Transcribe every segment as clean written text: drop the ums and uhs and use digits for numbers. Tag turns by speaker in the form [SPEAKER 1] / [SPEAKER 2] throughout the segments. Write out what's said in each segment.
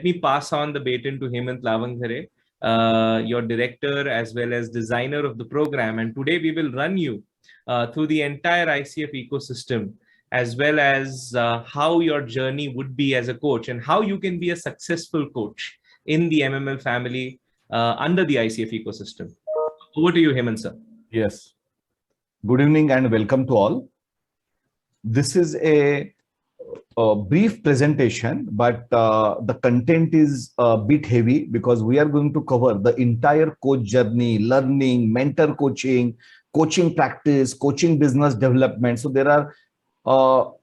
[SPEAKER 1] me pass on the baton to Hemant Lavangare, your director as well as designer of the program. And today we will run you through the entire ICF ecosystem, as well as how your journey would be as a coach and how you can be a successful coach in the MML family under the ICF ecosystem. Over to you, Hemant sir.
[SPEAKER 2] Yes. Good evening and welcome to all. This is a brief presentation, but the content is a bit heavy because we are going to cover the entire coach journey, learning, mentor coaching, coaching practice, coaching business development. So there are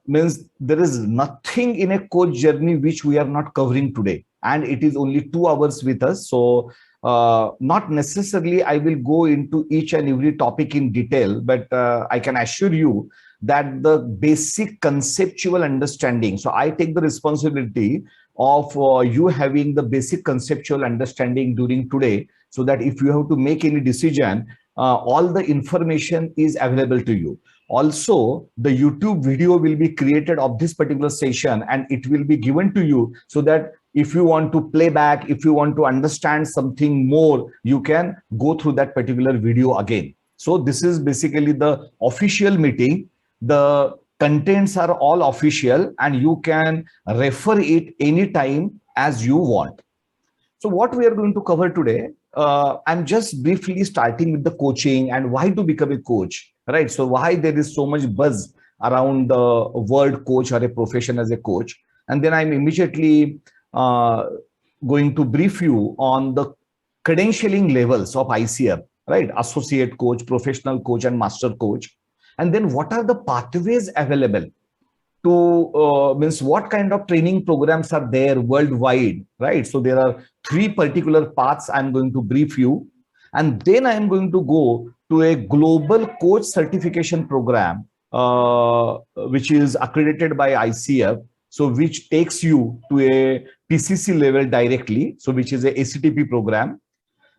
[SPEAKER 2] there is nothing in a coach journey which we are not covering today, and it is only 2 hours with us. So not necessarily I will go into each and every topic in detail, but I can assure you that the basic conceptual understanding. So I take the responsibility of you having the basic conceptual understanding during today, so that if you have to make any decision, all the information is available to you. Also, the YouTube video will be created of this particular session and it will be given to you, so that if you want to play back, if you want to understand something more, you can go through that particular video again. So this is basically the official meeting. The contents are all official and you can refer it anytime as you want. So what we are going to cover today, I'm just briefly starting with the coaching and why to become a coach, right? So why there is so much buzz around the word coach or a profession as a coach. And then I'm immediately going to brief you on the credentialing levels of ICF, right? Associate coach, professional coach, and master coach. And then what are the pathways available to means what kind of training programs are there worldwide, right? So there are 3 particular paths I'm going to brief you. And then I'm going to go to a global coach certification program, which is accredited by ICF. So which takes you to a PCC level directly. So which is a ACTP program.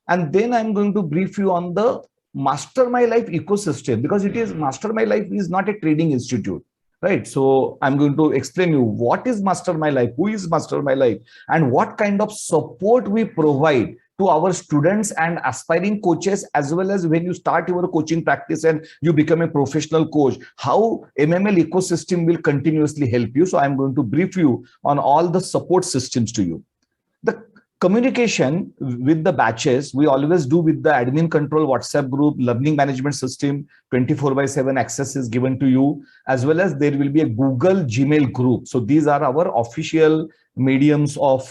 [SPEAKER 2] And then I'm going to brief you on the Master My Life ecosystem, because it is Master My Life is not a training institute, right? So I'm going to explain you what is Master My Life, who is Master My Life, and what kind of support we provide to our students and aspiring coaches, as well as when you start your coaching practice and you become a professional coach, how MML ecosystem will continuously help you. So I'm going to brief you on all the support systems to you. The communication with the batches, we always do with the admin control WhatsApp group, learning management system, 24/7 access is given to you, as well as there will be a Google Gmail group. So these are our official mediums of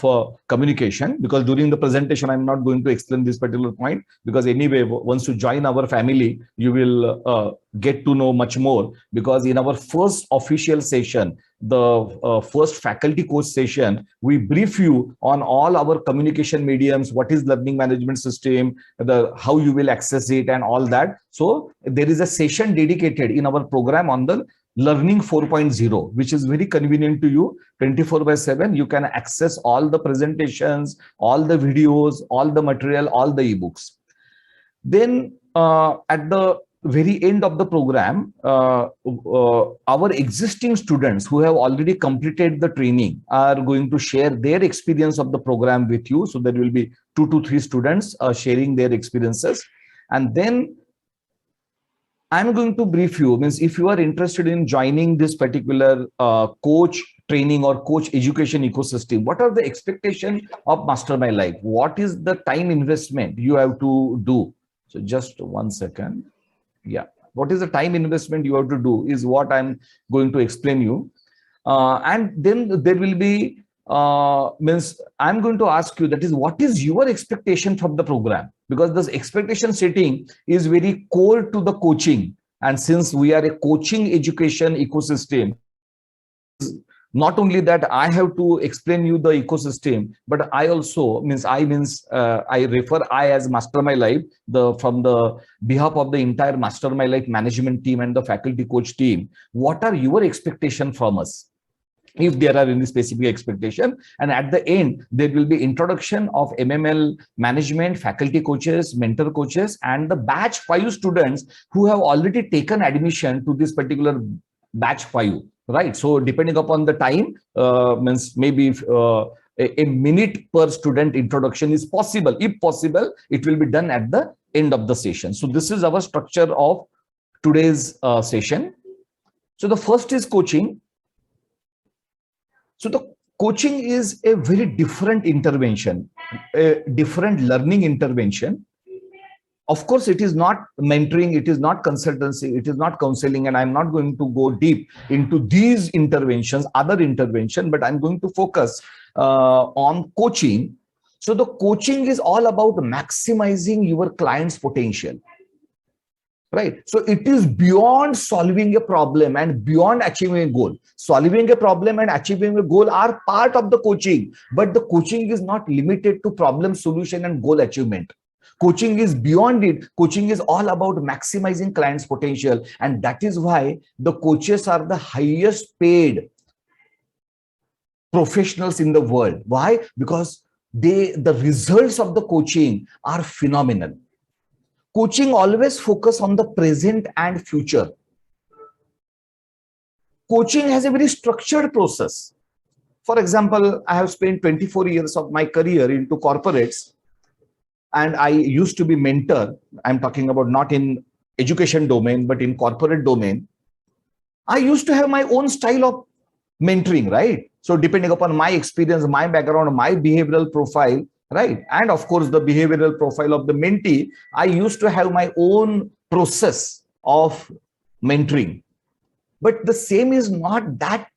[SPEAKER 2] communication, because during the presentation, I'm not going to explain this particular point, because anyway, once you join our family, you will get to know much more, because in our first official session, the first faculty coach session, we brief you on all our communication mediums, what is learning management system, how you will access it and all that. So there is a session dedicated in our program on the Learning 4.0, which is very convenient to you. 24/7, you can access all the presentations, all the videos, all the material, all the ebooks. Then at the very end of the program, our existing students who have already completed the training are going to share their experience of the program with you. So there will be 2 to 3 students sharing their experiences. And then I'm going to brief you, means if you are interested in joining this particular coach training or coach education ecosystem, what are the expectations of Master My Life? What is the time investment you have to do? So just 1 second. Yeah. What is the time investment you have to do is what I'm going to explain you. And then there will be, means I'm going to ask you, that is, what is your expectation from the program? Because this expectation setting is very core to the coaching. And since we are a coaching education ecosystem, not only that I have to explain you the ecosystem, but I also I refer I as Master My Life, from the behalf of the entire Master My Life management team and the faculty coach team. What are your expectations from us, if there are any specific expectation? And at the end, there will be introduction of MML management, faculty coaches, mentor coaches, and the batch 5 students who have already taken admission to this particular batch 5. Right. So depending upon the time, maybe a minute per student introduction is possible. If possible, it will be done at the end of the session. So this is our structure of today's session. So the first is coaching. So the coaching is a very different intervention, a different learning intervention. Of course, it is not mentoring, it is not consultancy, it is not counseling, and I'm not going to go deep into these interventions, other intervention, but I'm going to focus on coaching. So the coaching is all about maximizing your client's potential, right? So it is beyond solving a problem and beyond achieving a goal. Solving a problem and achieving a goal are part of the coaching, but the coaching is not limited to problem solution and goal achievement. Coaching is beyond it. Coaching is all about maximizing clients' potential. And that is why the coaches are the highest paid professionals in the world. Why? Because the results of the coaching are phenomenal. Coaching always focus on the present and future. Coaching has a very structured process. For example, I have spent 24 years of my career into corporates, and I used to be mentor. I'm talking about not in education domain, but in corporate domain. I used to have my own style of mentoring, right? So depending upon my experience, my background, my behavioral profile, right? And of course, the behavioral profile of the mentee, I used to have my own process of mentoring. But the same is not that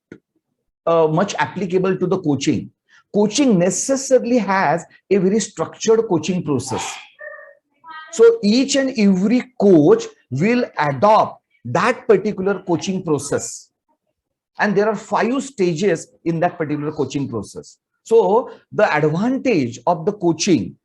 [SPEAKER 2] much applicable to the coaching. Coaching necessarily has a very structured coaching process. So each and every coach will adopt that particular coaching process. And there are 5 stages in that particular coaching process. So the advantage of the coaching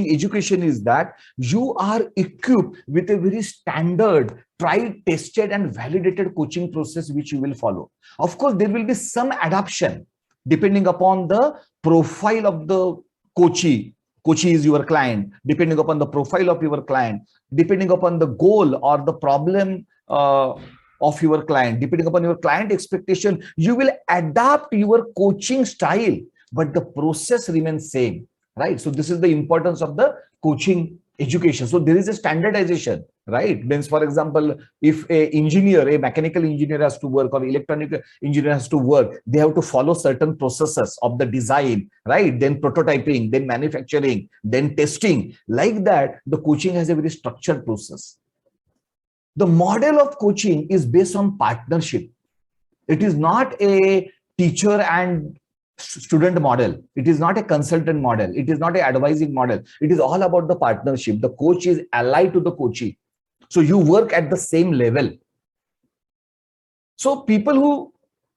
[SPEAKER 2] education is that you are equipped with a very standard, tried, tested, and validated coaching process which you will follow. Of course, there will be some adaptation depending upon the profile of the coachee. Coachee is your client. Depending upon the profile of your client, depending upon the goal or the problem of your client, depending upon your client expectation, you will adapt your coaching style, but the process remains same, right? So this is the importance of the coaching education. So there is a standardization, right? Means, for example, if a mechanical engineer has to work or electronic engineer has to work, they have to follow certain processes of the design, right? Then prototyping, then manufacturing, then testing. Like that, the coaching has a very structured process. The model of coaching is based on partnership. It is not a teacher and student model. It is not a consultant model. It is not an advising model. It is all about the partnership. The coach is allied to the coachee. So you work at the same level. So people who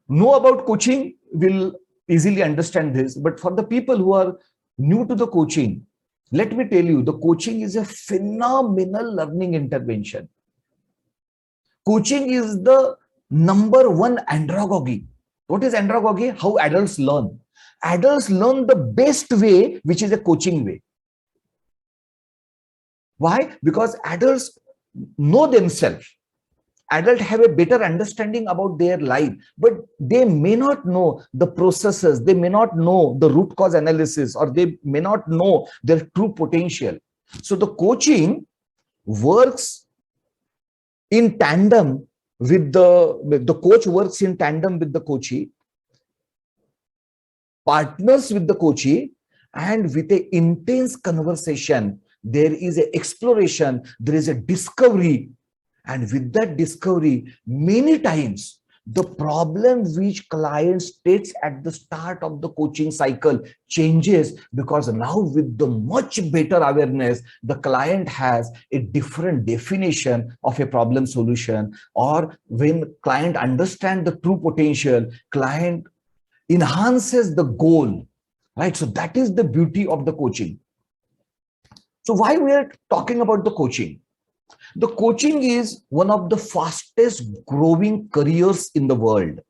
[SPEAKER 2] know about coaching will easily understand this. But for the people who are new to the coaching, let me tell you, the coaching is a phenomenal learning intervention. Coaching is the #1 andragogy. What is andragogy? How adults learn. Adults learn the best way, which is a coaching way. Why? Because adults know themselves. Adults have a better understanding about their life, but they may not know the processes. They may not know the root cause analysis, or they may not know their true potential. So the coaching works in tandem with the coach works in tandem with the coachee, partners with the coachee, and with an intense conversation, there is an exploration, there is a discovery. And with that discovery, many times, the problem which client states at the start of the coaching cycle changes, because now with the much better awareness, the client has a different definition of a problem solution. Or when client understands the true potential, client enhances the goal, right? So that is the beauty of the coaching. So why we are talking about the coaching? The coaching is one of the fastest growing careers in the world.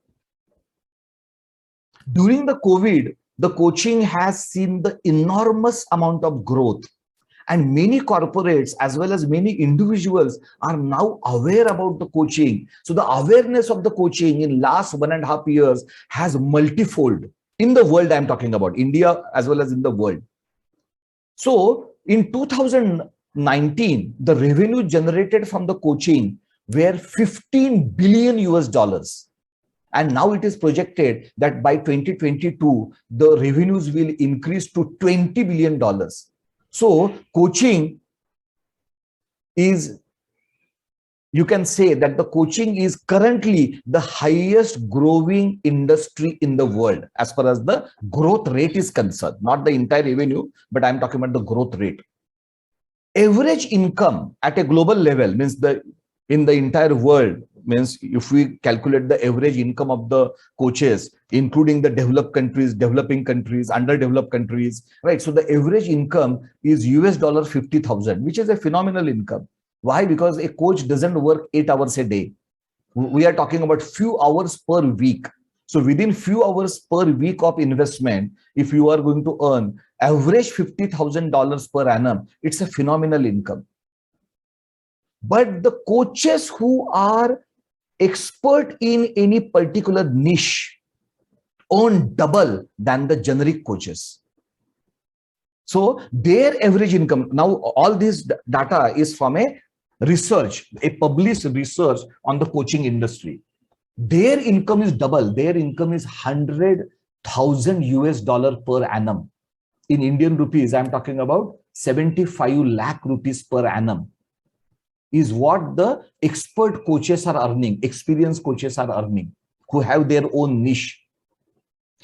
[SPEAKER 2] During the COVID, the coaching has seen the enormous amount of growth, and many corporates as well as many individuals are now aware about the coaching. So the awareness of the coaching in last 1.5 years has multifold. In the world, I'm talking about India as well as in the world. So in 2019, the revenue generated from the coaching were 15 billion US dollars. And now it is projected that by 2022, the revenues will increase to $20 billion. So coaching is, you can say that the coaching is currently the highest growing industry in the world as far as the growth rate is concerned, not the entire revenue, but I'm talking about the growth rate. Average income at a global level means in the entire world, means if we calculate the average income of the coaches, including the developed countries, developing countries, underdeveloped countries, right? So the average income is US $50,000, which is a phenomenal income. Why? Because a coach doesn't work 8 hours a day. We are talking about few hours per week. So within few hours per week of investment, if you are going to earn average $50,000 per annum, it's a phenomenal income. But the coaches who are expert in any particular niche earn double than the generic coaches. So their average income, now all this data is from a research, a published research on the coaching industry. Their income is double. Their income is 100,000 US dollar per annum. In Indian rupees, I'm talking about 75 lakh rupees per annum is what the expert coaches are earning, experienced coaches are earning, who have their own niche,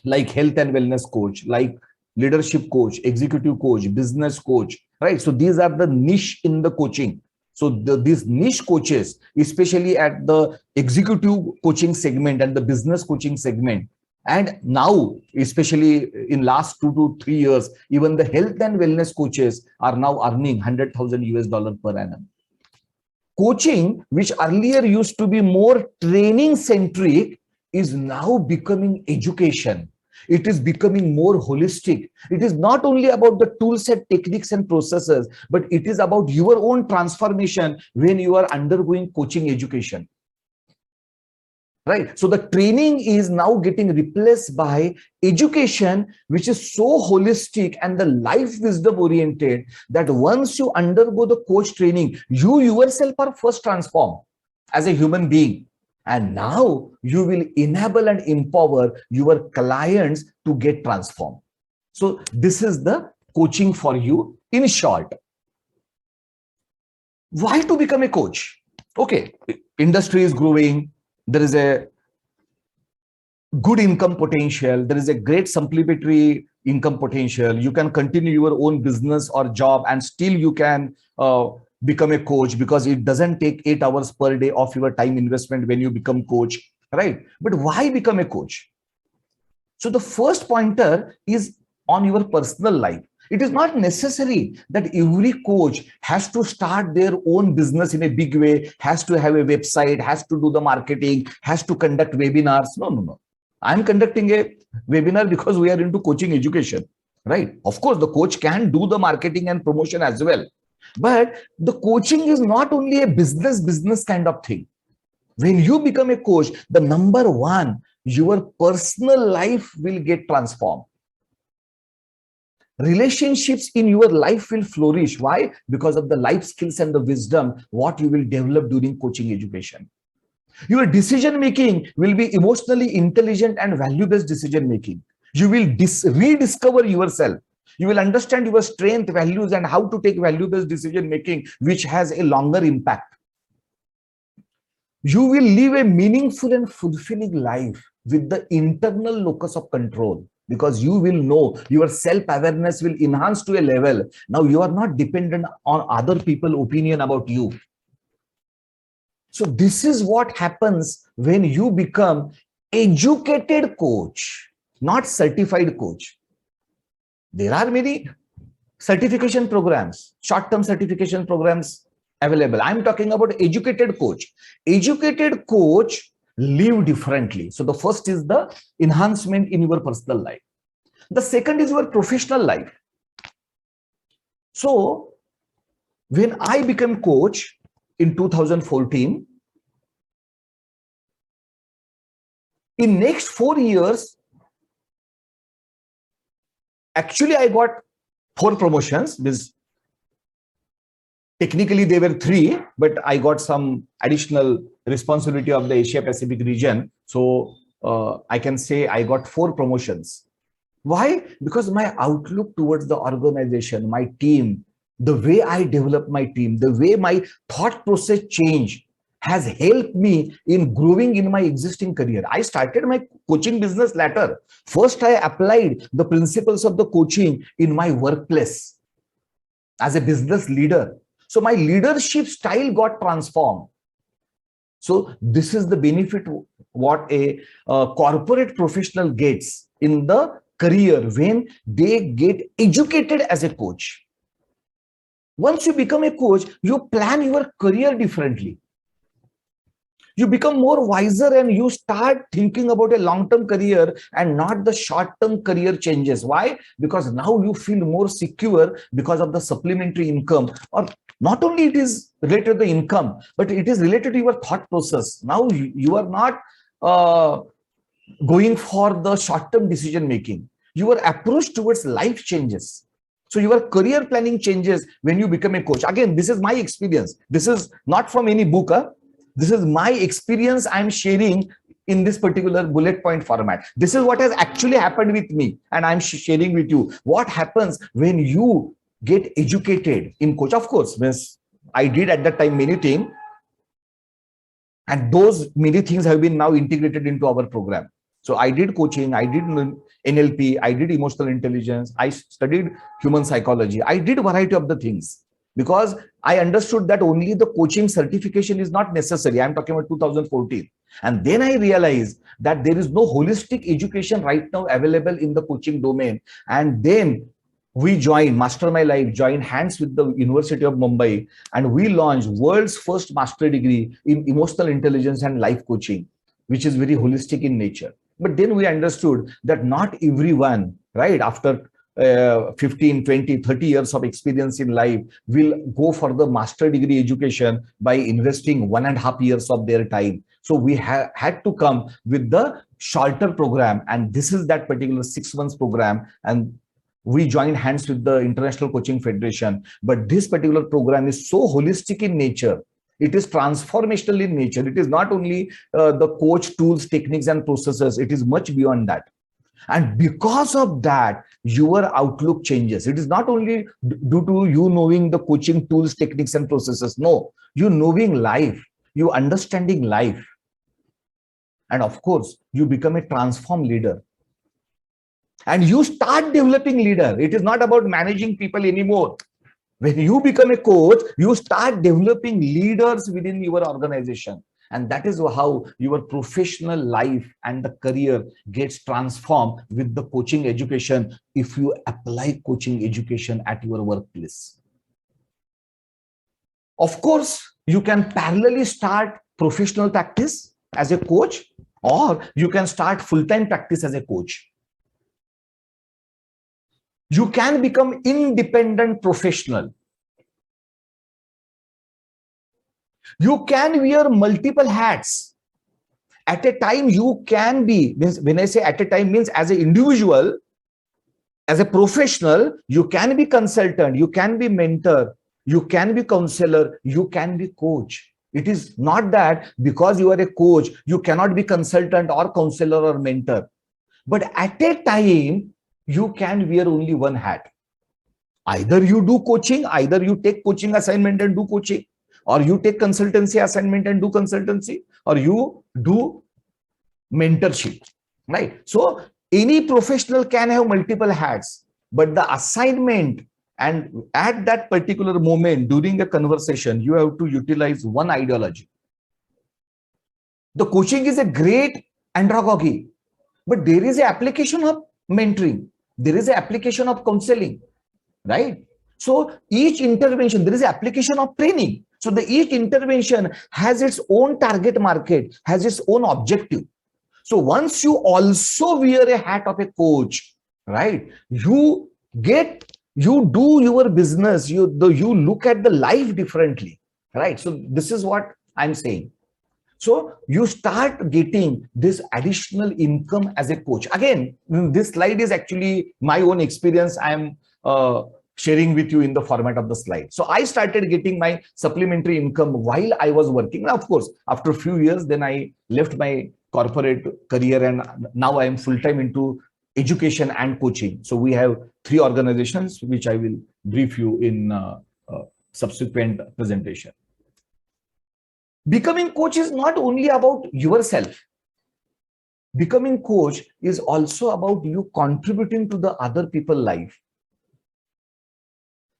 [SPEAKER 2] like health and wellness coach, like leadership coach, executive coach, business coach, right? So these are the niche in the coaching. So these niche coaches, especially at the executive coaching segment and the business coaching segment, and now, especially in last 2 to 3 years, even the health and wellness coaches are now earning 100,000 US dollar per annum. Coaching, which earlier used to be more training centric, is now becoming education. It is becoming more holistic. It is not only about the tool set, techniques and processes, but it is about your own transformation when you are undergoing coaching education. Right? So the training is now getting replaced by education, which is so holistic and the life wisdom oriented that once you undergo the coach training, you yourself are first transformed as a human being. And now you will enable and empower your clients to get transformed. So this is the coaching for you in short. Why to become a coach? Okay, industry is growing. There is a good income potential. There is a great supplementary income potential. You can continue your own business or job and still you can become a coach because it doesn't take 8 hours per day of your time investment when you become coach, right? But why become a coach? So the first pointer is on your personal life. It is not necessary that every coach has to start their own business in a big way, has to have a website, has to do the marketing, has to conduct webinars. No. I'm conducting a webinar because we are into coaching education, right? Of course, the coach can do the marketing and promotion as well. But the coaching is not only a business kind of thing. When you become a coach, the number one, your personal life will get transformed. Relationships in your life will flourish. Why? Because of the life skills and the wisdom what you will develop during coaching education. Your decision making will be emotionally intelligent and value-based decision making. You will rediscover yourself. You will understand your strength, values, and how to take value-based decision making, which has a longer impact. You will live a meaningful and fulfilling life with the internal locus of control, because you will know your self-awareness will enhance to a level. Now you are not dependent on other people's opinion about you. So this is what happens when you become educated coach, not certified coach. There are many certification programs, short-term certification programs available. I'm talking about educated coach. Educated coach live differently. So the first is the enhancement in your personal life. The second is your professional life. So when I became coach in 2014, in next 4 years, Actually, I got 4 promotions. Technically, they were 3, but I got some additional responsibility of the Asia Pacific region. So I can say I got 4 promotions. Why? Because my outlook towards the organization, my team, the way I develop my team, the way my thought process change has helped me in growing in my existing career. I started my coaching business later. First, I applied the principles of the coaching in my workplace as a business leader. So my leadership style got transformed. So this is the benefit what a corporate professional gets in the career when they get educated as a coach. Once you become a coach, you plan your career differently. You become more wiser and you start thinking about a long-term career and not the short-term career changes. Why? Because now you feel more secure because of the supplementary income, or not only it is related to the income, but it is related to your thought process. Now you are not going for the short-term decision making. Your approach towards life changes. So your career planning changes when you become a coach. Again, this is my experience. This is not from any book. This is my experience I'm sharing in this particular bullet point format. This is what has actually happened with me, and I'm sharing with you. What happens when you get educated in coach? Of course, I did at that time many things, and those many things have been now integrated into our program. So I did coaching, I did NLP, I did emotional intelligence, I studied human psychology, I did a variety of the things, because I understood that only the coaching certification is not necessary. I'm talking about 2014. And then I realized that there is no holistic education right now available in the coaching domain. And then we joined, Master My Life joined hands with the University of Mumbai, and we launched world's first master degree in emotional intelligence and life coaching, which is very holistic in nature. But then we understood that not everyone, right, after 15, 20, 30 years of experience in life will go for the master degree education by investing 1.5 years of their time. So we had to come with the shorter program, and this is that particular 6 months program, and we joined hands with the International Coaching Federation. But this particular program is so holistic in nature. It is transformational in nature. It is not only the coach tools, techniques, and processes. It is much beyond that. And because of that, your outlook changes. It is not only due to you knowing the coaching tools, techniques, and processes. No, you knowing life, you understanding life. And of course, you become a transformed leader. And you start developing leader. It is not about managing people anymore. When you become a coach, you start developing leaders within your organization. And that is how your professional life and the career gets transformed with the coaching education if you apply coaching education at your workplace. Of course, you can parallelly start professional practice as a coach, or you can start full-time practice as a coach. You can become independent professional. You can wear multiple hats. At a time, you can be, when I say at a time, means as an individual, as a professional, you can be consultant, you can be mentor, you can be counselor, you can be coach. It is not that because you are a coach, you cannot be consultant or counselor or mentor. But at a time, you can wear only one hat. Either you do coaching, either you take coaching assignment and do coaching, or you take consultancy assignment and do consultancy, or you do mentorship, right? So any professional can have multiple hats, but the assignment, and at that particular moment during a conversation, you have to utilize one ideology. The coaching is a great andragogy, but there is an application of mentoring. There is an application of counseling, right? So each intervention, there is an application of training. So each intervention has its own target market, has its own objective. So once you also wear a hat of a coach, right, you do your business, you look at the life differently, right? So this is what I'm saying. So you start getting this additional income as a coach. Again, this slide is actually my own experience. I am sharing with you in the format of the slide. So I started getting my supplementary income while I was working. Now, of course, after a few years, then I left my corporate career and now I am full-time into education and coaching. So we have 3 organizations, which I will brief you in subsequent presentation. Becoming coach is not only about yourself. Becoming coach is also about you contributing to the other people's life.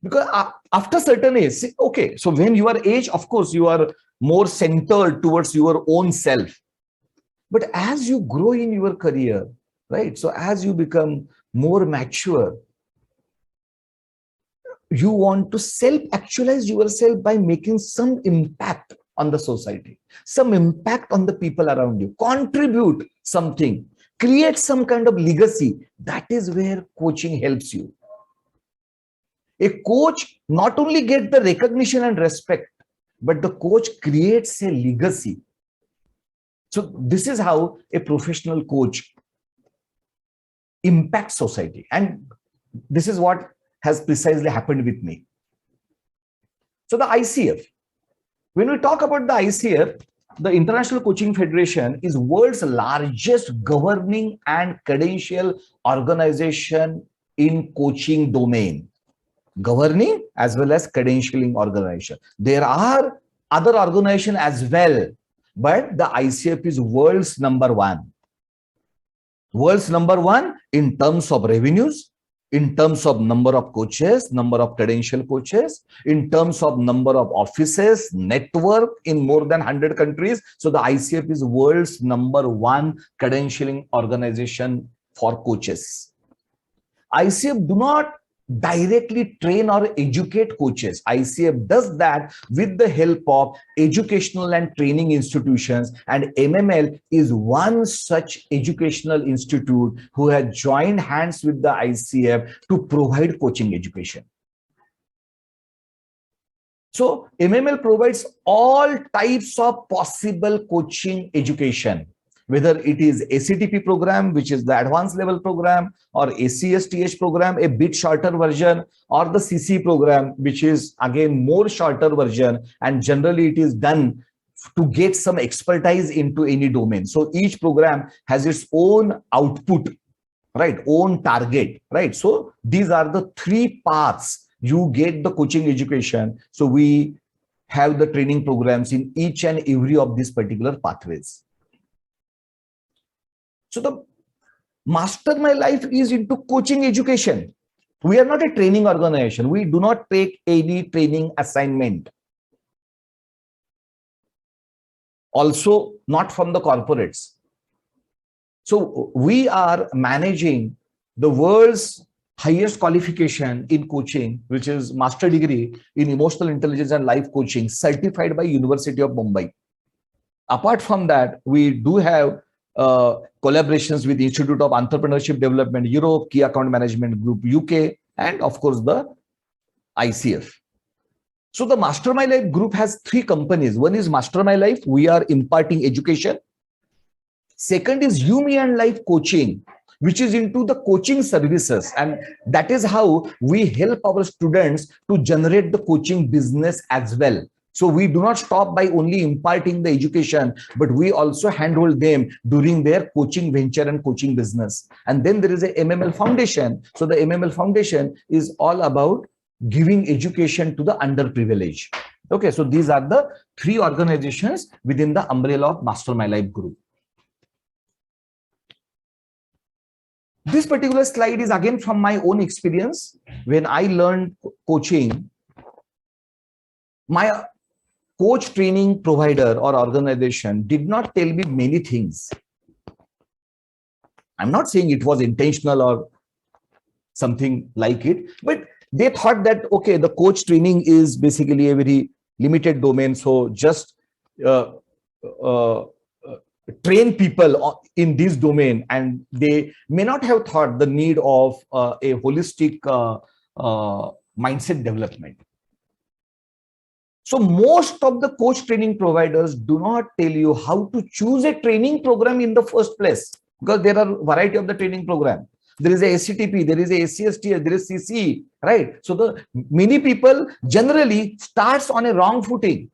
[SPEAKER 2] Because after certain age, okay, so when you are age, of course, you are more centered towards your own self. But as you grow in your career, right? So as you become more mature, you want to self-actualize yourself by making some impact on the society, some impact on the people around you, contribute something, create some kind of legacy. That is where coaching helps you. A coach not only gets the recognition and respect, but the coach creates a legacy. So this is how a professional coach impacts society. And this is what has precisely happened with me. So the ICF, when we talk about the ICF, the International Coaching Federation is world's largest governing and credential organization in coaching domain. Governing as well as credentialing organization. There are other organizations as well, but the ICF is world's number one. World's number one in terms of revenues, in terms of number of coaches, number of credential coaches, in terms of number of offices, network in more than 100 countries. So the ICF is world's number one credentialing organization for coaches. ICF do not directly train or educate coaches. ICF does that with the help of educational and training institutions, and MML is one such educational institute who has joined hands with the ICF to provide coaching education. So MML provides all types of possible coaching education, whether it is ACTP program, which is the advanced level program, or ACSTH program, a bit shorter version, or the CC program, which is again more shorter version, and generally it is done to get some expertise into any domain. So each program has its own output, right? Own target, right? So these are the 3 paths you get the coaching education. So we have the training programs in each and every of these particular pathways. So the Master My Life is into coaching education. We are not a training organization. We do not take any training assignment. Also, not from the corporates. So we are managing the world's highest qualification in coaching, which is master degree in emotional intelligence and life coaching, certified by University of Mumbai. Apart from that, we do have collaborations with Institute of Entrepreneurship Development Europe, Key Account Management Group UK, and of course the ICF. So the Master My Life group has 3 companies. One is Master My Life. We are imparting education. Second is You, Me and Life Coaching, which is into the coaching services. And that is how we help our students to generate the coaching business as well. So we do not stop by only imparting the education, but we also handhold them during their coaching venture and coaching business. And then there is a MML Foundation. So the MML Foundation is all about giving education to the underprivileged. Okay, so these are the 3 organizations within the umbrella of Master My Life group. This particular slide is again from my own experience. When I learned coaching, my coach training provider or organization did not tell me many things. I'm not saying it was intentional or something like it, but they thought that, okay, the coach training is basically a very limited domain. So just train people in this domain, and they may not have thought the need of a holistic mindset development. So most of the coach training providers do not tell you how to choose a training program in the first place, because there are variety of the training program. There is a SCTP, there is a SCST, there is CCE, right? So the many people generally starts on a wrong footing,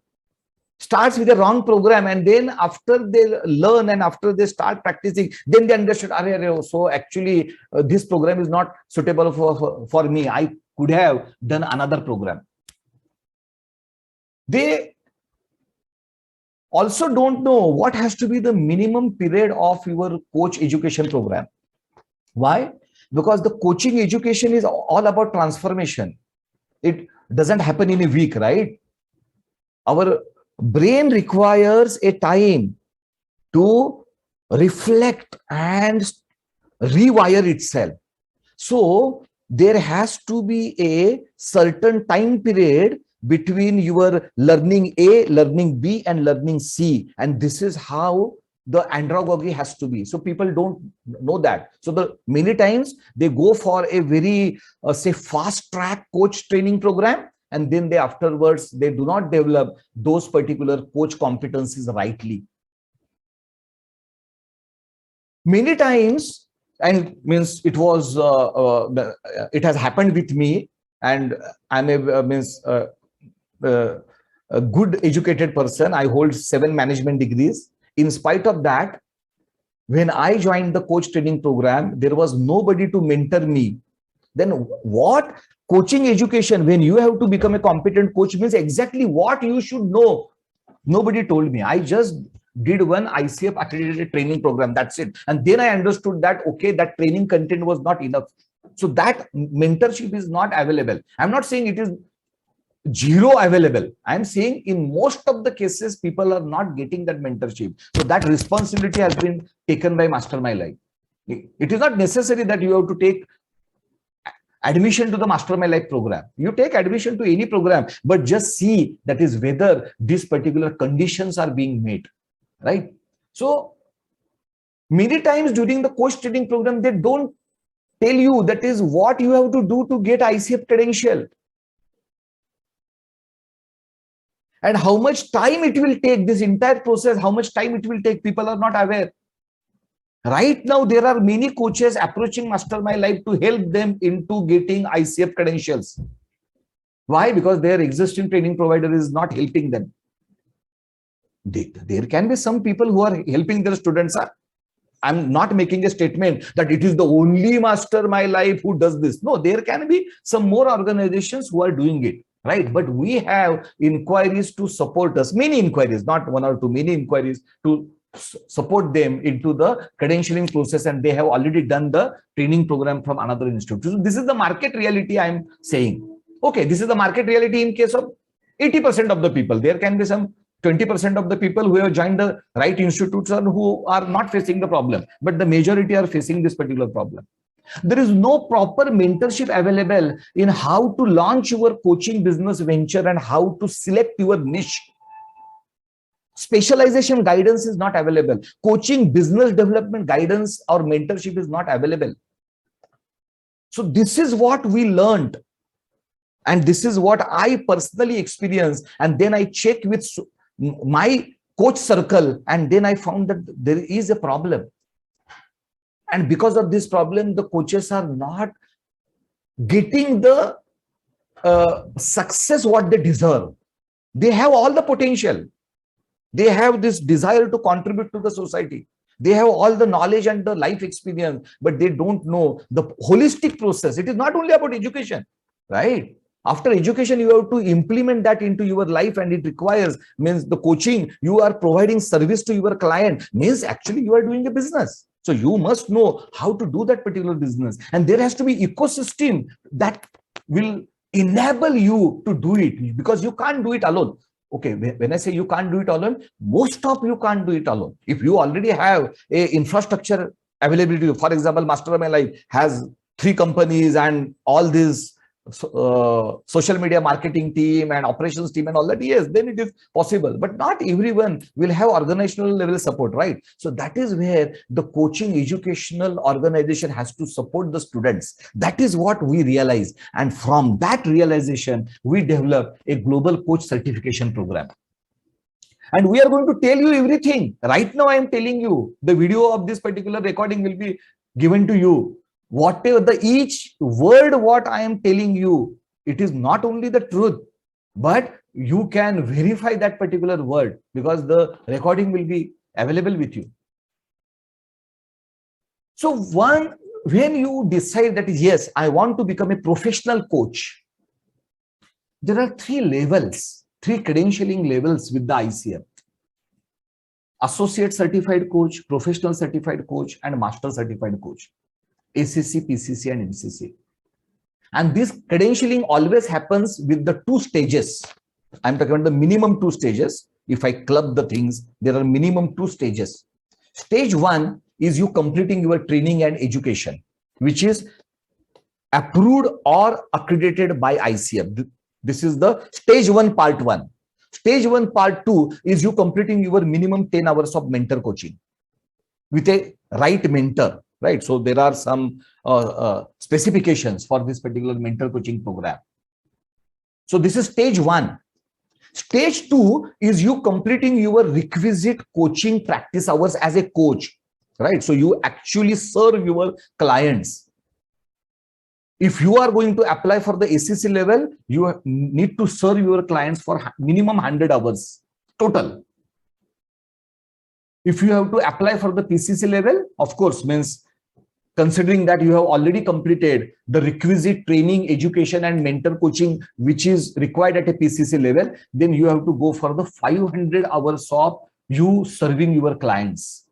[SPEAKER 2] starts with a wrong program, and then after they learn and after they start practicing, then they understood, so actually this program is not suitable for me. I could have done another program. They also don't know what has to be the minimum period of your coach education program. Why? Because the coaching education is all about transformation. It doesn't happen in a week, right? Our brain requires a time to reflect and rewire itself. So there has to be a certain time period between your learning A, learning B, and learning C. And this is how the andragogy has to be. So people don't know that. So the many times they go for a very say fast track coach training program, and then they afterwards they do not develop those particular coach competencies rightly. Many times, and means it was it has happened with me, and I'm a good educated person. I hold 7 management degrees. In spite of that, when I joined the coach training program, there was nobody to mentor me. Then what coaching education, when you have to become a competent coach, means exactly what you should know. Nobody told me. I just did one ICF accredited training program. That's it. And then I understood that, okay, that training content was not enough. So that mentorship is not available. I'm not saying it is zero available. I'm saying in most of the cases, people are not getting that mentorship. So that responsibility has been taken by Mastermind Life. It is not necessary that you have to take admission to the Mastermind Life program. You take admission to any program, but just see that is whether these particular conditions are being met, right? So many times during the coach training program, they don't tell you that is what you have to do to get ICF credential. And how much time it will take, this entire process, how much time it will take, people are not aware. Right now, there are many coaches approaching Mastermind Life to help them into getting ICF credentials. Why? Because their existing training provider is not helping them. There can be some people who are helping their students. I'm not making a statement that it is the only Mastermind Life who does this. No, there can be some more organizations who are doing it. Right, but we have inquiries to support us, many inquiries, not one or two, many inquiries to support them into the credentialing process, and they have already done the training program from another institute. So this is the market reality I'm saying. Okay, this is the market reality in case of 80% of the people. There can be some 20% of the people who have joined the right institutes and who are not facing the problem, but the majority are facing this particular problem. There is no proper mentorship available in how to launch your coaching business venture and how to select your niche. Specialization guidance is not available. Coaching business development guidance or mentorship is not available. So this is what we learned. And this is what I personally experienced. And then I checked with my coach circle, and then I found that there is a problem. And because of this problem, the coaches are not getting the success what they deserve. They have all the potential. They have this desire to contribute to the society. They have all the knowledge and the life experience, but they don't know the holistic process. It is not only about education, right? After education, you have to implement that into your life, and it requires, means the coaching, you are providing service to your client, means actually you are doing a business. So you must know how to do that particular business. And there has to be ecosystem that will enable you to do it, because you can't do it alone. Okay, when I say you can't do it alone, most of you can't do it alone. If you already have a infrastructure availability, for example, Mastermind Life has 3 companies and all these social media marketing team and operations team and all that, yes, then it is possible. But not everyone will have organizational level support, right? So that is where the coaching educational organization has to support the students. That is what we realize. And from that realization, we develop a global coach certification program. And we are going to tell you everything. Right now, I am telling you, the video of this particular recording will be given to you. Whatever each word what I am telling you, it is not only the truth, but you can verify that particular word because the recording will be available with you. So when you decide that yes, I want to become a professional coach, there are three levels, three credentialing levels with the ICF. Associate certified coach, professional certified coach, and master certified coach. ACC, PCC, and MCC. And this credentialing always happens with the two stages. I'm talking about the minimum two stages. If I club the things, there are minimum two stages. Stage one is you completing your training and education, which is approved or accredited by ICF. This is the stage one, part one. Stage one, part two is you completing your minimum 10 hours of mentor coaching with a right mentor. Right, so there are some specifications for this particular mentor coaching program. So this is stage one. Stage two is you completing your requisite coaching practice hours as a coach. Right, so you actually serve your clients. If you are going to apply for the ACC level, you need to serve your clients for minimum 100 hours total. If you have to apply for the PCC level, of course, means considering that you have already completed the requisite training, education, and mentor coaching, which is required at a PCC level, then you have to go for the 500 hours of you serving your clients.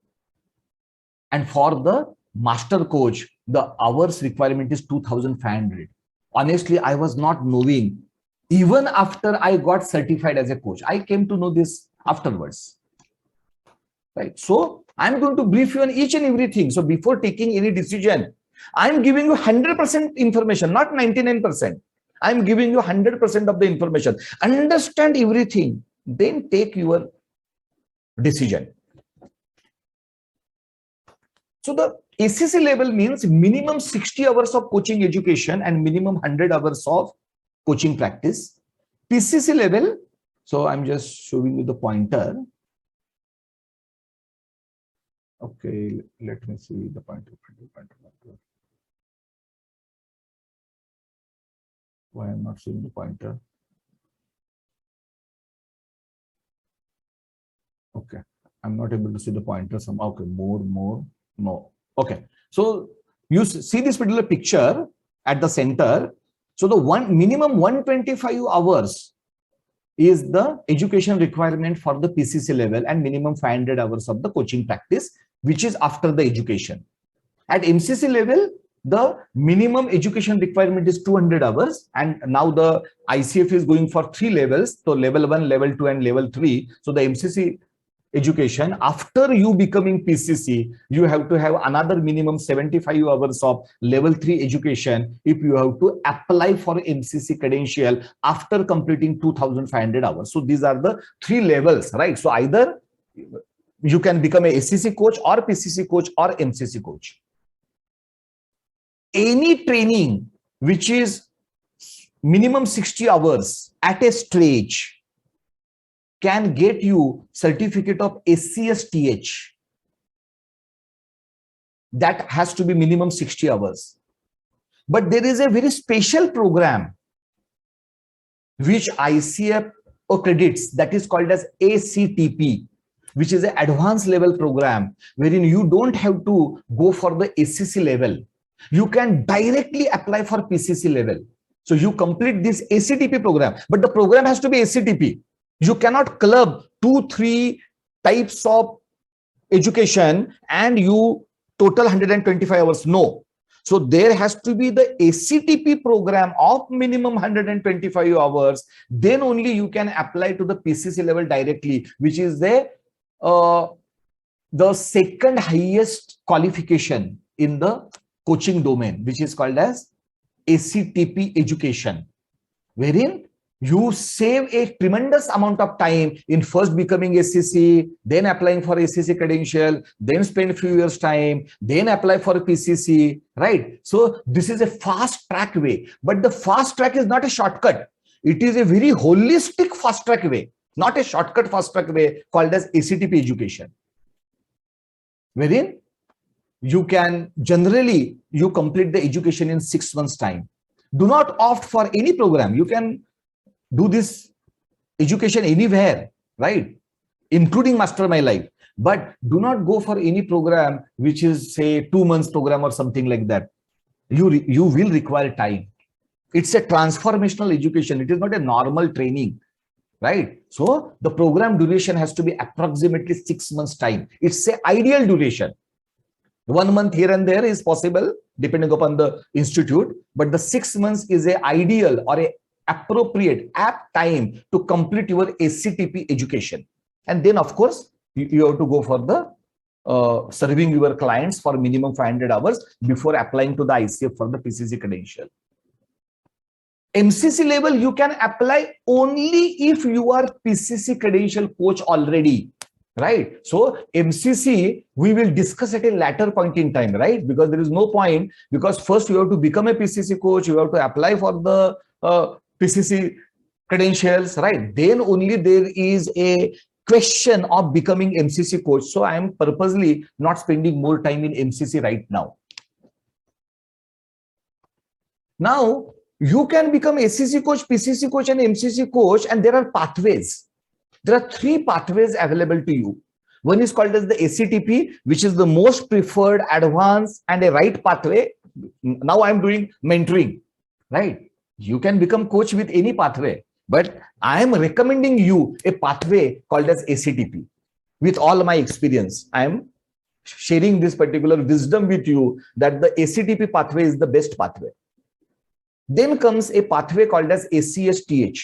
[SPEAKER 2] And for the master coach, the hours requirement is 2,500. Honestly, I was not knowing. Even after I got certified as a coach, I came to know this afterwards. Right. So I'm going to brief you on each and everything. So before taking any decision, I'm giving you 100% information, not 99%. I'm giving you 100% of the information. Understand everything, then take your decision. So the ACC level means minimum 60 hours of coaching education and minimum 100 hours of coaching practice. PCC level, so I'm just showing you the pointer. Okay, let me see the pointer. Why I'm not seeing the pointer? Okay, I'm not able to see the pointer. Okay, more. No. Okay, so you see this particular picture at the center. So the minimum 125 hours is the education requirement for the PCC level and minimum 500 hours of the coaching practice, which is after the education. At MCC level, the minimum education requirement is 200 hours. And now the ICF is going for 3 levels. So level 1, level 2, and level 3. So the MCC education, after you becoming PCC, you have to have another minimum 75 hours of level 3 education if you have to apply for MCC credential after completing 2,500 hours. So these are the 3 levels, right? So either you can become a ACC coach or PCC coach or MCC coach. Any training which is minimum 60 hours at a stage can get you certificate of SCSTH. That has to be minimum 60 hours. But there is a very special program which ICF accredits, that is called as ACTP, which is an advanced level program wherein you don't have to go for the ACC level. You can directly apply for PCC level. So you complete this ACTP program, but the program has to be ACTP. You cannot club 2-3 types of education and you total 125 hours. No. So there has to be the ACTP program of minimum 125 hours. Then only you can apply to the PCC level directly, which is the second highest qualification in the coaching domain, which is called as ACTP education, wherein you save a tremendous amount of time in first becoming ACC, then applying for ACC credential, then spend a few years time, then apply for a PCC, right? So this is a fast track way, but the fast track is not a shortcut. It is a very holistic fast track way, not a shortcut fast track way called as ACTP education, wherein you can generally, you complete the education in 6 months time. Do not opt for any program. You can do this education anywhere, right? Including Master My Life. But do not go for any program which is, say, 2 months program or something like that. You will require time. It's a transformational education. It is not a normal training, right? So the program duration has to be approximately 6 months time. It's an ideal duration. 1 month here and there is possible depending upon the institute, but the 6 months is a ideal or a appropriate apt time to complete your ACTP education. And then of course you have to go for the serving your clients for minimum 500 hours before applying to the ICF for the PCC credential. MCC level you can apply only if you are PCC credential coach already, right? So MCC we will discuss at a later point in time, right? Because there is no point, because first you have to become a PCC coach, you have to apply for the PCC credentials, right? Then only there is a question of becoming MCC coach. So I am purposely not spending more time in MCC right now. Now you can become ACC coach, PCC coach and MCC coach, and there are pathways. There are 3 pathways available to you. One is called as the ACTP, which is the most preferred, advanced and a right pathway. Now I am doing mentoring, right? You can become coach with any pathway, but I am recommending you a pathway called as ACTP. With all my experience, I am sharing this particular wisdom with you that the ACTP pathway is the best pathway. Then comes a pathway called as ACSTH.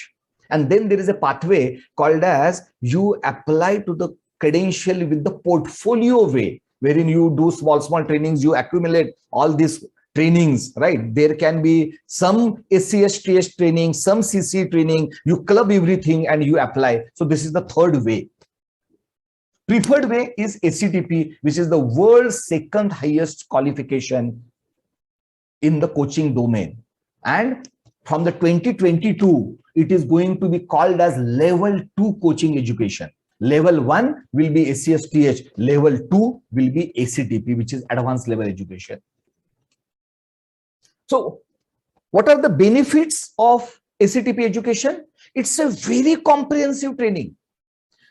[SPEAKER 2] And then there is a pathway called as you apply to the credential with the portfolio way, wherein you do small trainings, you accumulate all these trainings, right? There can be some ACSTH training, some CC training, you club everything and you apply. So this is the third way. Preferred way is ACTP, which is the world's second highest qualification in the coaching domain. And from the 2022, it is going to be called as level 2 coaching education. Level 1 will be ACSTH, level 2 will be ACTP, which is advanced level education. So what are the benefits of ACTP education? It's a very comprehensive training.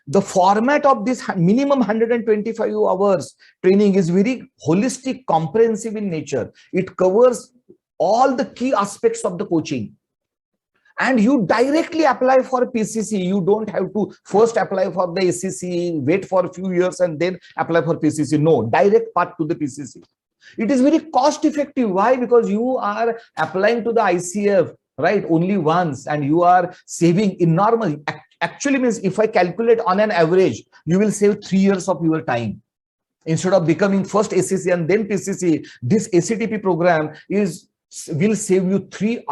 [SPEAKER 2] The format of this minimum 125 hours training is very holistic, comprehensive in nature. It covers all the key aspects of the coaching. And you directly apply for PCC. You don't have to first apply for the ACC, wait for a few years and then apply for PCC. No, direct path to the PCC. It is very cost effective. Why? Because you are applying to the ICF, right, only once, and you are saving enormous. Actually means if I calculate on an average, you will save 3 years of your time. Instead of becoming first ACC and then PCC, this ACTP program will save you 3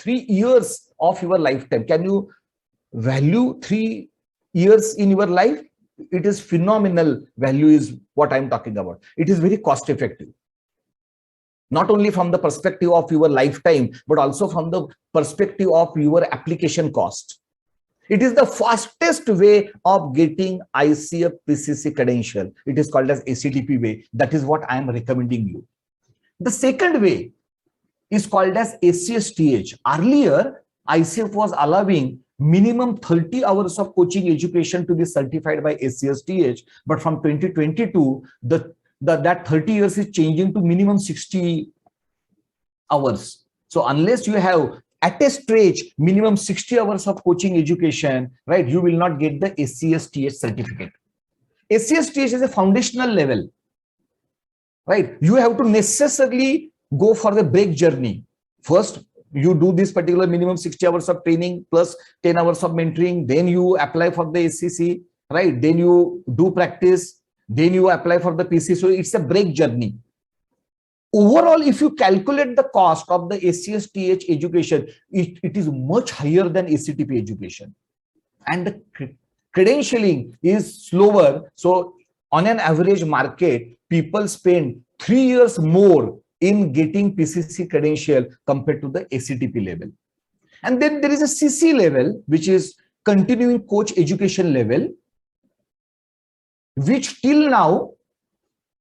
[SPEAKER 2] years of your lifetime. Can you value 3 years in your life? It is phenomenal value is what I'm talking about. It is very cost effective. Not only from the perspective of your lifetime, but also from the perspective of your application cost. It is the fastest way of getting ICF PCC credential. It is called as ACTP way. That is what I am recommending you. The second way is called as ACSTH. Earlier, ICF was allowing minimum 30 hours of coaching education to be certified by ACSTH, but from 2022, that 30 years is changing to minimum 60 hours. So unless you have at a stretch minimum 60 hours of coaching education, right, you will not get the ACSTH certificate. ACSTH is a foundational level, right? You have to necessarily go for the break journey. First, you do this particular minimum 60 hours of training plus 10 hours of mentoring. Then you apply for the ACC, right? Then you do practice. Then you apply for the PC. So it's a break journey. overall, if you calculate the cost of the ACSTH education, it is much higher than ACTP education. And the credentialing is slower. So on an average market, people spend 3 years more in getting PCC credential compared to the ACTP level. And then there is a CC level, which is continuing coach education level, which till now,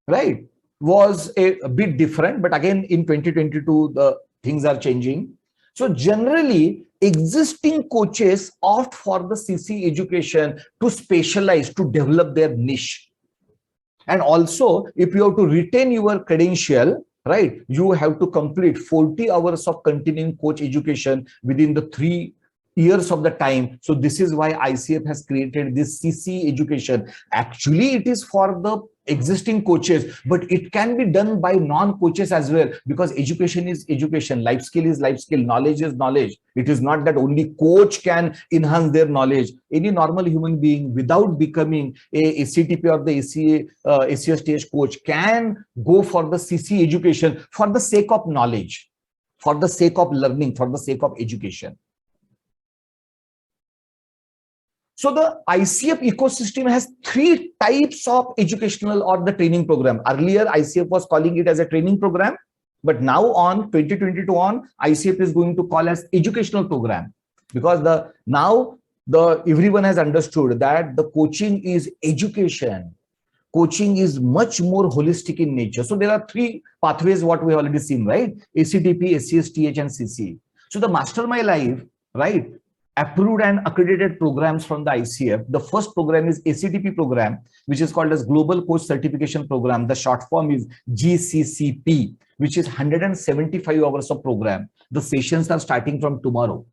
[SPEAKER 2] right, was a bit different. But again, in 2022, the things are changing. So generally, existing coaches opt for the CC education to specialize, to develop their niche. And also, if you have to retain your credential, right, you have to complete 40 hours of continuing coach education within the 3 years of the time. So this is why ICF has created this CC education. Actually, it is for the existing coaches, but it can be done by non-coaches as well, because education is education, life skill is life skill, knowledge is knowledge. It is not that only coach can enhance their knowledge. Any normal human being, without becoming a CTP or the ACSTH coach, can go for the CC education for the sake of knowledge, for the sake of learning, for the sake of education. So the ICF ecosystem has 3 types of educational or the training program. Earlier, ICF was calling it as a training program, but now on 2022 on, ICF is going to call as educational program, because everyone has understood that the coaching is education. Coaching is much more holistic in nature. So there are 3 pathways, what we already seen, right? ACTP, ACSTH, and CC. So the Master My Life, right, approved and accredited programs from the ICF. The first program is ACTP program, which is called as Global Coach Certification Program. The short form is GCCP, which is 175 hours of program. The sessions are starting from tomorrow.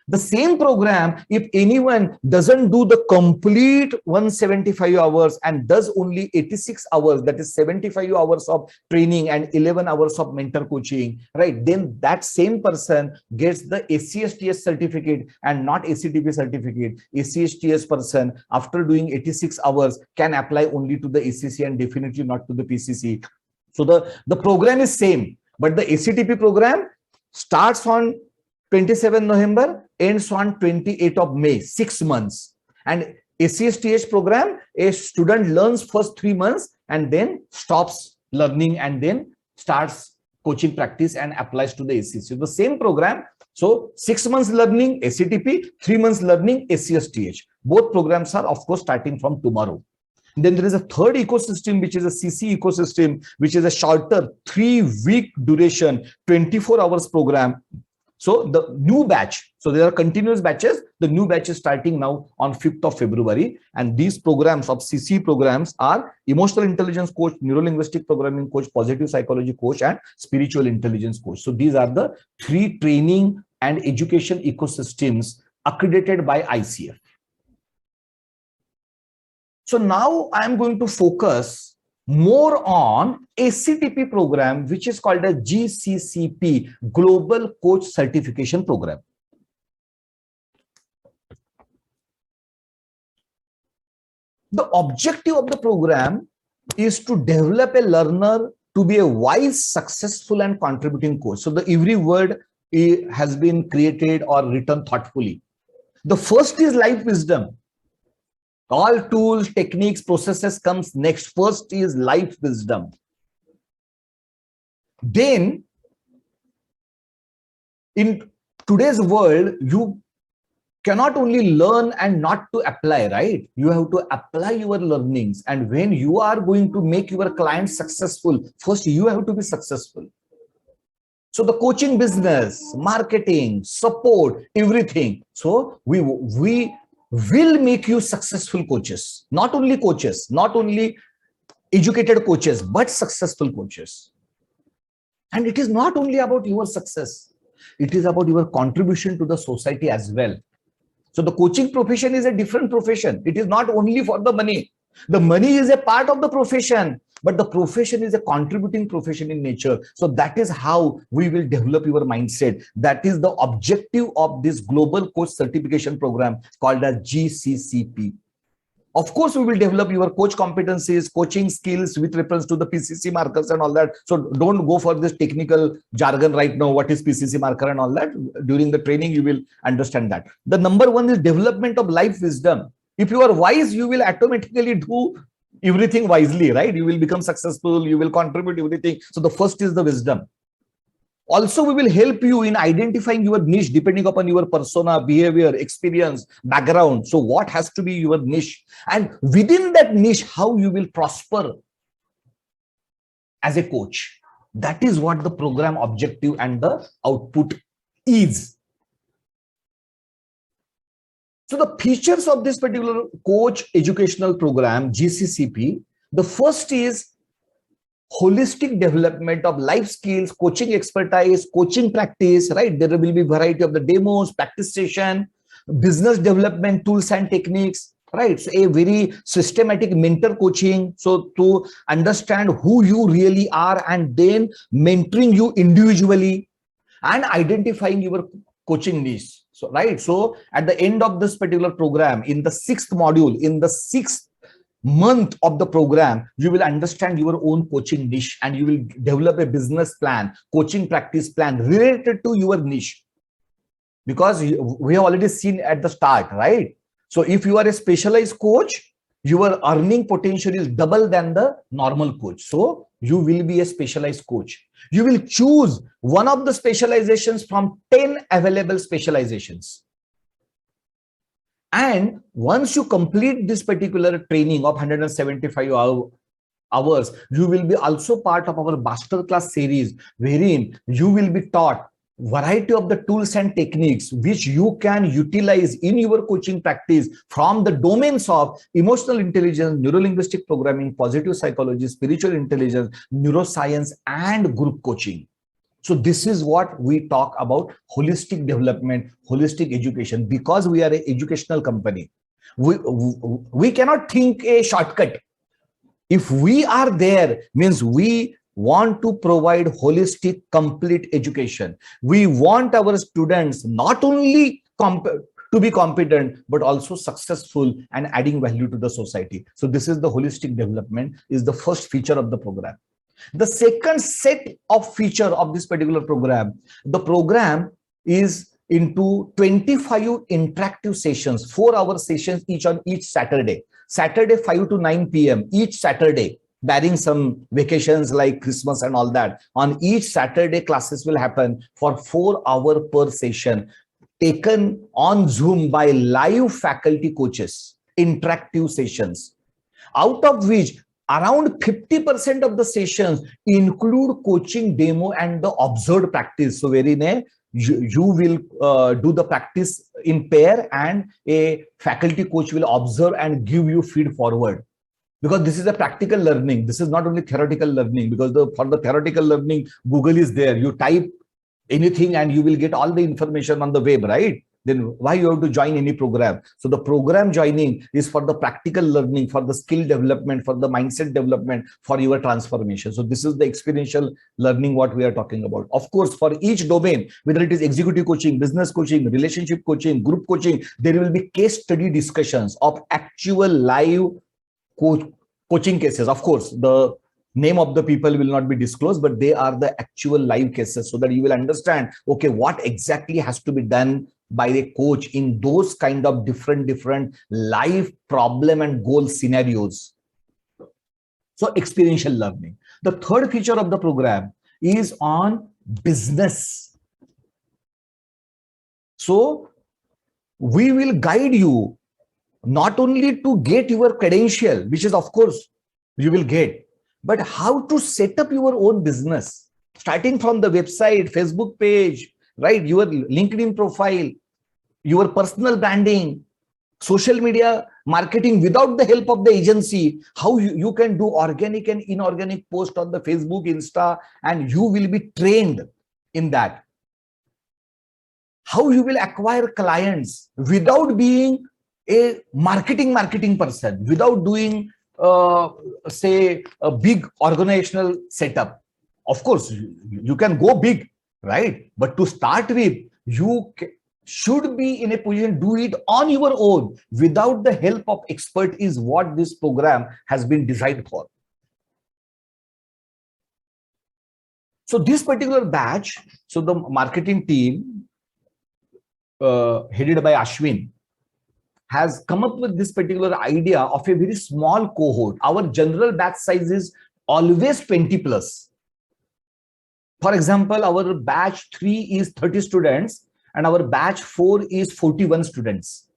[SPEAKER 2] The same program, if anyone doesn't do the complete 175 hours and does only 86 hours, that is 75 hours of training and 11 hours of mentor coaching, right? Then that same person gets the ACSTS certificate and not ACTP certificate. ACSTS person, after doing 86 hours, can apply only to the ACC and definitely not to the PCC. So the program is same, but the ACTP program starts on 27 November, ends on 28 of May, 6 months. And ACSTH program, a student learns first 3 months and then stops learning and then starts coaching practice and applies to the ACC. So the same program. So 6 months learning ACTP, 3 months learning ACSTH. Both programs are, of course, starting from tomorrow. Then there is a third ecosystem, which is a CC ecosystem, which is a shorter 3-week duration, 24 hours program. So the new batch, so there are continuous batches. The new batch is starting now on 5th of February. And these programs of CC programs are emotional intelligence coach, neuro-linguistic programming coach, positive psychology coach, and spiritual intelligence coach. So these are the 3 training and education ecosystems accredited by ICF. So now I am going to focus more on ACTP program, which is called a GCCP, Global Coach Certification Program. The objective of the program is to develop a learner to be a wise, successful, and contributing coach. So every word has been created or written thoughtfully. The first is life wisdom. All tools, techniques, processes comes next. First is life wisdom. Then, in today's world, you cannot only learn and not to apply, right? You have to apply your learnings. And when you are going to make your clients successful, first you have to be successful. So the coaching business, marketing, support, everything. So we will make you successful coaches, not only educated coaches, but successful coaches. And it is not only about your success, it is about your contribution to the society as well. So the coaching profession is a different profession. It is not only for the money. The money is a part of the profession, but the profession is a contributing profession in nature. So that is how we will develop your mindset. That is the objective of this Global Coach Certification Program called as GCCP. Of course, we will develop your coach competencies, coaching skills with reference to the PCC markers and all that. So don't go for this technical jargon right now. What is PCC marker and all that? During the training, you will understand that. The number one is development of life wisdom. If you are wise, you will automatically do everything wisely, right? You will become successful. You will contribute everything. So the first is the wisdom. Also, we will help you in identifying your niche depending upon your persona, behavior, experience, background. So what has to be your niche? And within that niche, how you will prosper as a coach. That is what the program objective and the output is. So the features of this particular coach educational program, GCCP, the first is holistic development of life skills, coaching expertise, coaching practice, right? There will be variety of the demos, practice session, business development tools and techniques, right? So a very systematic mentor coaching. So to understand who you really are and then mentoring you individually and identifying your coaching niche. So, right. So at the end of this particular program, in the 6th module, in the 6th month of the program, you will understand your own coaching niche and you will develop a business plan, coaching practice plan related to your niche. Because we have already seen at the start, right? So if you are a specialized coach, your earning potential is double than the normal coach. So you will be a specialized coach. You will choose one of the specializations from 10 available specializations. And once you complete this particular training of 175 hours, you will be also part of our masterclass series, wherein you will be taught variety of the tools and techniques which you can utilize in your coaching practice from the domains of emotional intelligence, neuro-linguistic programming, positive psychology, spiritual intelligence, neuroscience, and group coaching. So this is what we talk about holistic development, holistic education, because we are an educational company. We cannot think a shortcut. If we are there, means we want to provide holistic, complete education. We want our students not only to be competent, but also successful and adding value to the society. So this is the holistic development, is the first feature of the program. The second set of feature of this particular program, the program is into 25 interactive sessions, 4-hour sessions each on each Saturday. Saturday 5 to 9 p.m. each Saturday, barring some vacations like Christmas and all that. On each Saturday, classes will happen for 4 hours per session, taken on Zoom by live faculty coaches, interactive sessions, out of which around 50% of the sessions include coaching demo and the observed practice. So wherein you will do the practice in pair and a faculty coach will observe and give you feed forward. Because this is a practical learning. This is not only theoretical learning, because for the theoretical learning, Google is there. You type anything and you will get all the information on the web, right? Then why you have to join any program? So the program joining is for the practical learning, for the skill development, for the mindset development, for your transformation. So this is the experiential learning what we are talking about. Of course, for each domain, whether it is executive coaching, business coaching, relationship coaching, group coaching, there will be case study discussions of actual live coaching cases. Of course, the name of the people will not be disclosed, but they are the actual live cases, so that you will understand, okay, what exactly has to be done by a coach in those kind of different life problem and goal scenarios. So experiential learning. The third feature of the program is on business. So we will guide you not only to get your credential, which is of course you will get, but how to set up your own business, starting from the website, Facebook page, right? Your LinkedIn profile, your personal branding, social media marketing without the help of the agency, how you can do organic and inorganic post on the Facebook, Insta, and you will be trained in that. How you will acquire clients without being a marketing person, without doing say a big organizational setup. Of course, you can go big, right? But to start with, should be in a position, do it on your own without the help of expert, is what this program has been designed for. So this particular batch, so the marketing team headed by Ashwin has come up with this particular idea of a very small cohort. Our general batch size is always 20 plus. For example, our batch 3 is 30 students and our batch 4 is 41 students.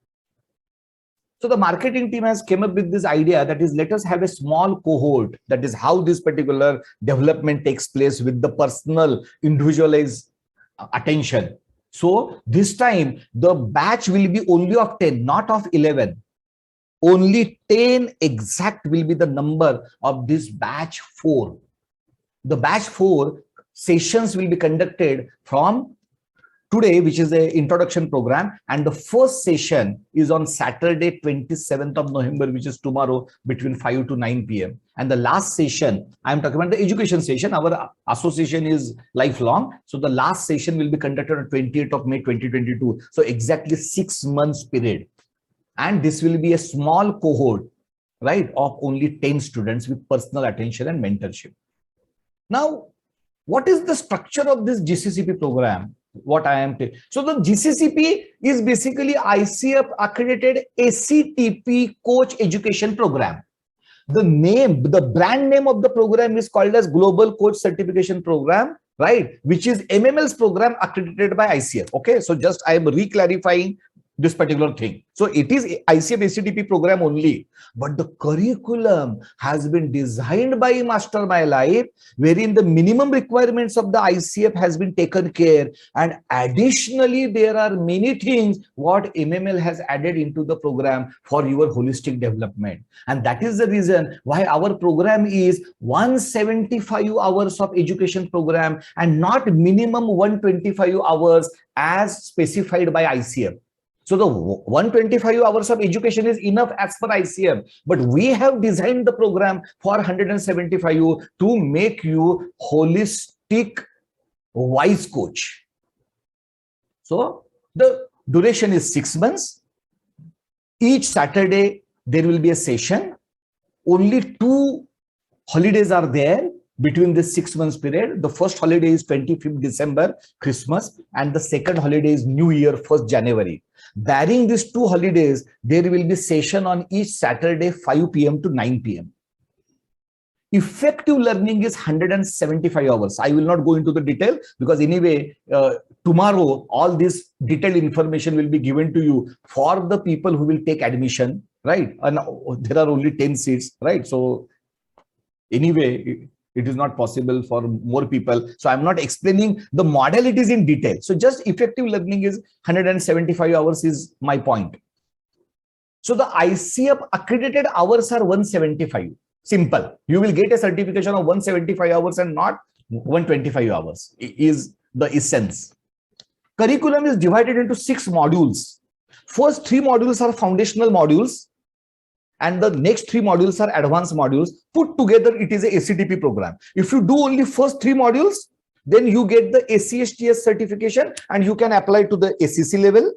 [SPEAKER 2] So the marketing team has come up with this idea, that is, let us have a small cohort. That is how this particular development takes place, with the personal individualized attention. So this time the batch will be only of 10, not of 11. Only 10 exact will be the number of this batch 4. The batch 4 sessions will be conducted from today, which is the introduction program, and the first session is on Saturday 27th of November, which is tomorrow, between 5 to 9 p.m. And the last session, I'm talking about the education session. Our association is lifelong, so the last session will be conducted on 28th of May 2022. So exactly 6 months period, and this will be a small cohort, right, of only 10 students with personal attention and mentorship. Now, what is the structure of this GCCP program? What I am telling. So the GCCP is basically ICF accredited ACTP coach education program. The name, the brand name of the program is called as Global Coach Certification Program, right? Which is MML's program accredited by ICF. Okay, so just I am re-clarifying this particular thing. So it is ICF ACTP program only, but the curriculum has been designed by Master My Life, wherein the minimum requirements of the ICF has been taken care, and additionally there are many things what MML has added into the program for your holistic development. And that is the reason why our program is 175 hours of education program and not minimum 125 hours as specified by ICF. So the 125 hours of education is enough as per ICF, but we have designed the program for 175 to make you holistic wise coach. So the duration is 6 months. Each Saturday there will be a session. Only 2 holidays are there between this 6 months period. The first holiday is 25th December, Christmas, and the second holiday is New Year, 1st January. Barring these 2 holidays, there will be session on each Saturday 5 p.m. to 9 p.m. Effective learning is 175 hours. I will not go into the detail because anyway, tomorrow all this detailed information will be given to you for the people who will take admission, right? And there are only 10 seats, right? So anyway, it is not possible for more people. So I'm not explaining the modalities in detail. So just effective learning is 175 hours is my point. So the ICF accredited hours are 175. Simple. You will get a certification of 175 hours and not 125 hours is the essence. Curriculum is divided into 6 modules. First 3 modules are foundational modules, and the next 3 modules are advanced modules. Put together, it is a ACTP program. If you do only first 3 modules, then you get the ACSTS certification and you can apply to the ACC level.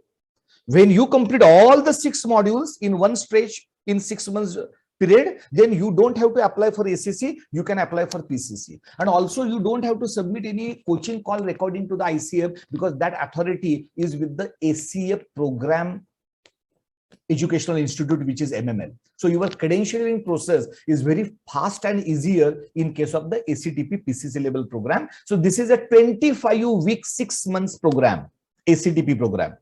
[SPEAKER 2] When you complete all the 6 modules in one stretch in 6 months period, then you don't have to apply for ACC, you can apply for PCC. And also you don't have to submit any coaching call recording to the ICF because that authority is with the ACF program educational institute, which is MML. So your credentialing process is very fast and easier in case of the ACTP PCC level program. So this is a 25-week 6 months program, ACTP program.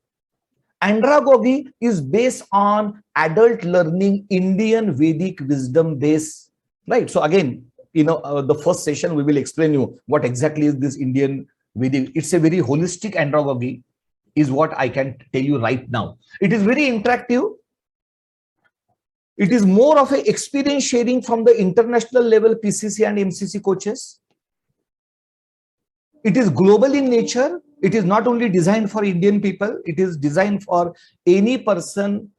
[SPEAKER 2] Andragogy is based on adult learning Indian Vedic wisdom base, right? So again, you know, the first session we will explain you what exactly is this Indian Vedic. It's a very holistic andragogy is what I can tell you right now. It is very interactive. It is more of a experience sharing from the international level PCC and MCC coaches. It is global in nature. It is not only designed for Indian people, it is designed for any person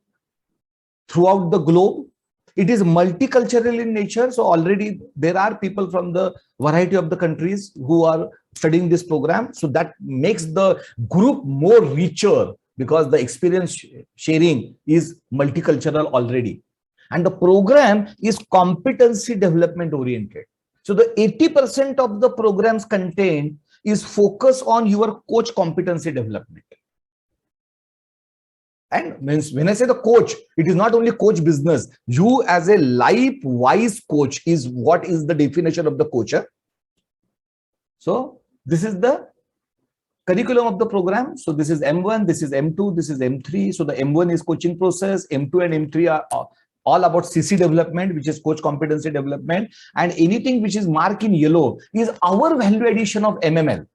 [SPEAKER 2] throughout the globe. It is multicultural in nature. So already there are people from the variety of the countries who are studying this program. So that makes the group more richer because the experience sharing is multicultural already. And the program is competency development oriented. So the 80% of the program's content is focused on your coach competency development. And when I say the coach, it is not only coach business. You as a life-wise coach is what is the definition of the coach. So this is the curriculum of the program. So this is M1, this is M2, this is M3. So the M1 is coaching process, M2 and M3 are all about CC development, which is coach competency development. And anything which is marked in yellow is our value addition of MML.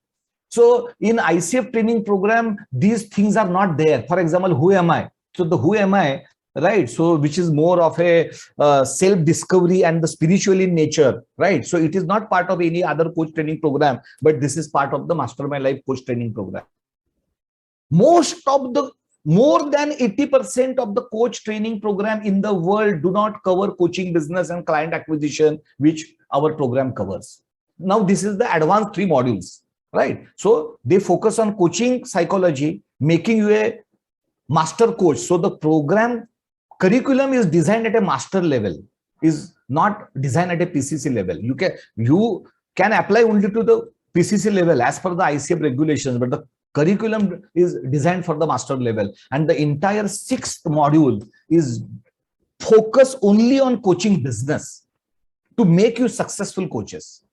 [SPEAKER 2] So in ICF training program, these things are not there. For example, who am I? So the who am I, right? So which is more of a self-discovery and the spiritual in nature, right? So it is not part of any other coach training program, but this is part of the Mastermind Life coach training program. More than 80% of the coach training program in the world do not cover coaching business and client acquisition, which our program covers. Now, this is the advanced 3 modules. Right. So they focus on coaching psychology, making you a master coach. So the program curriculum is designed at a master level, is not designed at a PCC level. You can apply only to the PCC level as per the ICF regulations, but the curriculum is designed for the master level. And the entire 6th module is focused only on coaching business to make you successful coaches.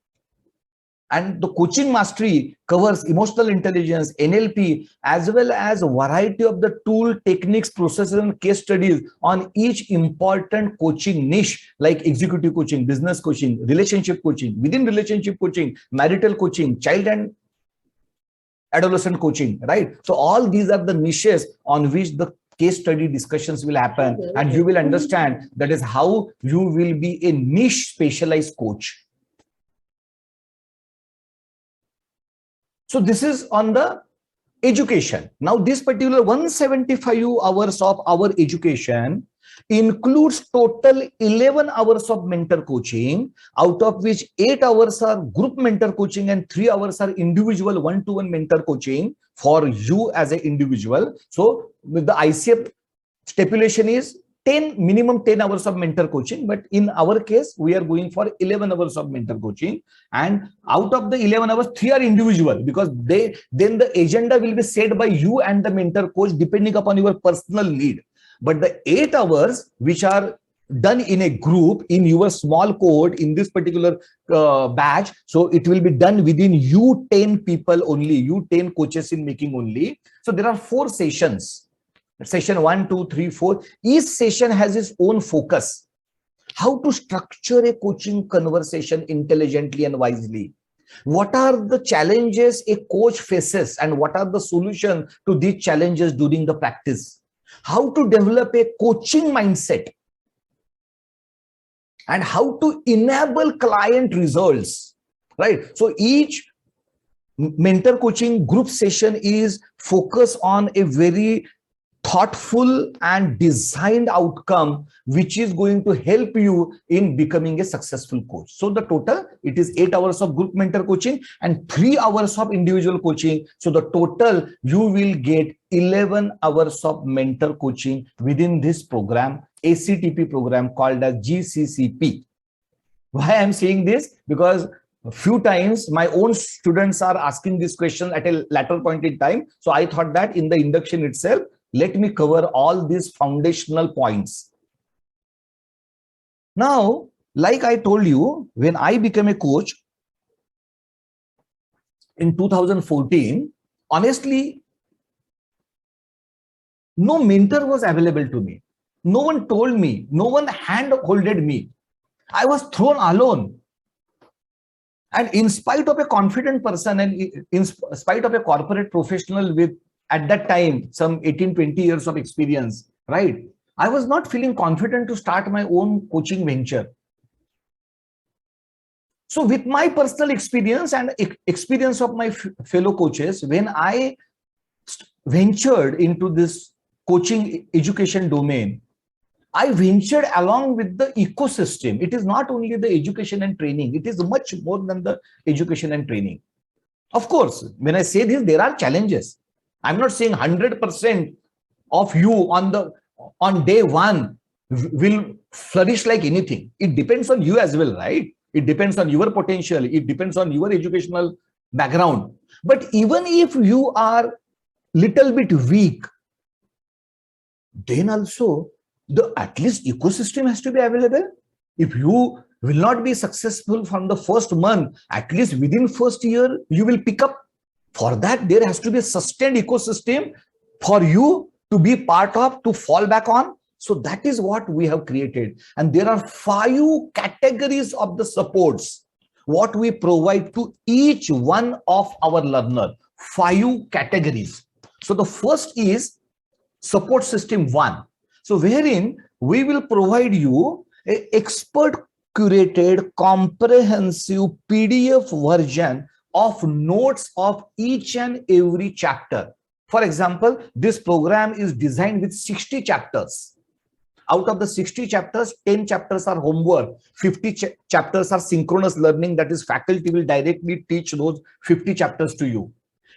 [SPEAKER 2] And the coaching mastery covers emotional intelligence, NLP, as well as a variety of the tool, techniques, processes, and case studies on each important coaching niche, like executive coaching, business coaching, relationship coaching, within relationship coaching, marital coaching, child and adolescent coaching, right? So all these are the niches on which the case study discussions will happen, and you will understand that is how you will be a niche specialized coach. So this is on the education. Now this particular 175 hours of our education includes total 11 hours of mentor coaching, out of which 8 hours are group mentor coaching and 3 hours are individual one-to-one mentor coaching for you as an individual. So with the ICF stipulation is minimum 10 hours of mentor coaching, but in our case, we are going for 11 hours of mentor coaching. And out of the 11 hours, 3 are individual, because then the agenda will be set by you and the mentor coach depending upon your personal need. But the 8 hours, which are done in a group, in your small cohort, in this particular batch, so it will be done within you 10 people only, you 10 coaches in making only. So there are 4 sessions. Session 1, 2, 3, 4. Each session has its own focus. How to structure a coaching conversation intelligently and wisely. What are the challenges a coach faces and what are the solutions to these challenges during the practice? How to develop a coaching mindset and how to enable client results, right? So each mentor coaching group session is focused on a very thoughtful and designed outcome, which is going to help you in becoming a successful coach. So the total, it is 8 hours of group mentor coaching and 3 hours of individual coaching. So the total, you will get 11 hours of mentor coaching within this program, ACTP program called as GCCP. Why I'm saying this? Because a few times my own students are asking this question at a later point in time. So I thought that in the induction itself, let me cover all these foundational points. Now, like I told you, when I became a coach in 2014, honestly, no mentor was available to me. No one told me, no one hand-holded me. I was thrown alone. And in spite of a confident person and in spite of a corporate professional with at that time, some 18, 20 years of experience, right? I was not feeling confident to start my own coaching venture. So with my personal experience and experience of my fellow coaches, when I ventured into this coaching education domain, I ventured along with the ecosystem. It is not only the education and training, it is much more than the education and training. Of course, when I say this, there are challenges. I'm not saying 100% of you on day one will flourish like anything. It depends on you as well, right? It depends on your potential. It depends on your educational background. But even if you are little bit weak, then also the at least ecosystem has to be available. If you will not be successful from the first month, at least within first year, you will pick up. For that, there has to be a sustained ecosystem for you to be part of, to fall back on. So that is what we have created. And there are 5 categories of the supports, what we provide to each one of our learner. 5 categories. So the first is support system 1. So wherein we will provide you an expert curated comprehensive PDF version of notes of each and every chapter. For example, this program is designed with 60 chapters. Out of the 60 chapters, 10 chapters are homework, 50 chapters are synchronous learning, that is faculty will directly teach those 50 chapters to you.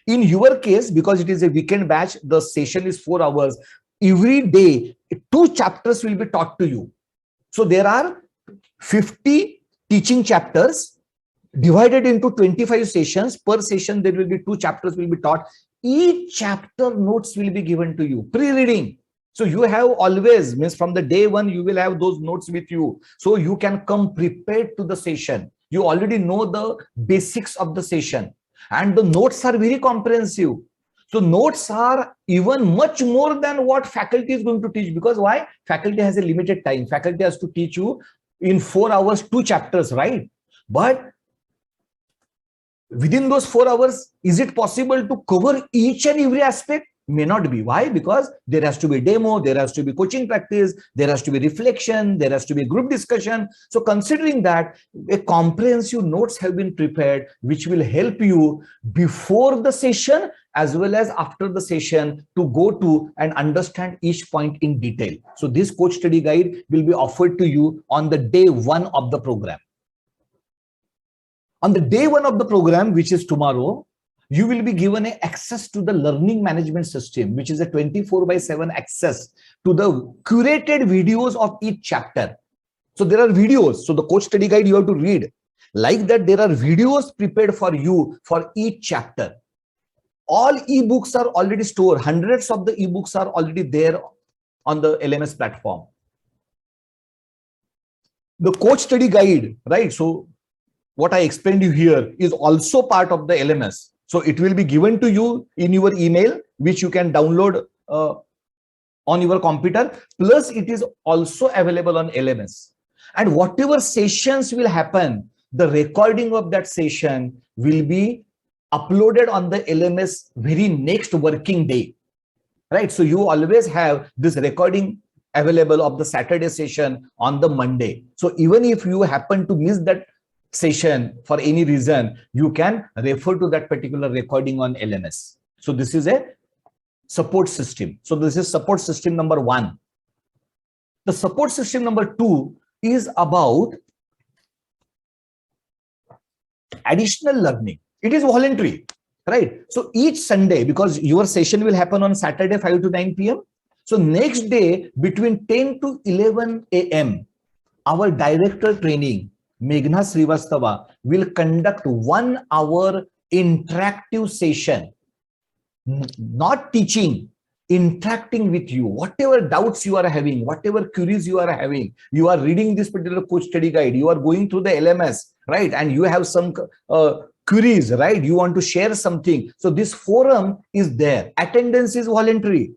[SPEAKER 2] In your case, because it is a weekend batch, the session is 4 hours. Every day, 2 chapters will be taught to you. So there are 50 teaching chapters divided into 25 sessions. Per session, there will be 2 chapters will be taught. Each chapter notes will be given to you, pre-reading. So you have always, means from the day one, you will have those notes with you. So you can come prepared to the session. You already know the basics of the session. And the notes are very comprehensive. So notes are even much more than what faculty is going to teach. Because why? Faculty has a limited time. Faculty has to teach you in 4 hours, 2 chapters, right? But within those 4 hours, is it possible to cover each and every aspect? May not be. Why? Because there has to be demo, there has to be coaching practice, there has to be reflection, there has to be group discussion. So considering that, a comprehensive notes have been prepared, which will help you before the session as well as after the session to go to and understand each point in detail. So this coach study guide will be offered to you on the day 1 of the program. On the day 1 of the program, which is tomorrow, you will be given access to the learning management system, which is a 24/7 access to the curated videos of each chapter. So there are videos. So the coach study guide you have to read. Like that, there are videos prepared for you for each chapter. All ebooks are already stored. Hundreds of the ebooks are already there on the LMS platform. The coach study guide, right? So what I explained you here is also part of the LMS. So it will be given to you in your email, which you can download on your computer. Plus, it is also available on LMS. And whatever sessions will happen, the recording of that session will be uploaded on the LMS very next working day. Right? So you always have this recording available of the Saturday session on the Monday. So even if you happen to miss that session for any reason, you can refer to that particular recording on LMS. So this is a support system. So this is support system number 1. The support system number 2 is about additional learning. It is voluntary, right? So each Sunday, because your session will happen on Saturday 5 to 9 p.m. So next day between 10 to 11 a.m., our director training, Meghna Srivastava, will conduct 1 hour interactive session, not teaching, interacting with you. Whatever doubts you are having, whatever queries you are having, you are reading this particular coach study guide, you are going through the LMS, right? And you have some queries, right? You want to share something. So this forum is there. Attendance is voluntary,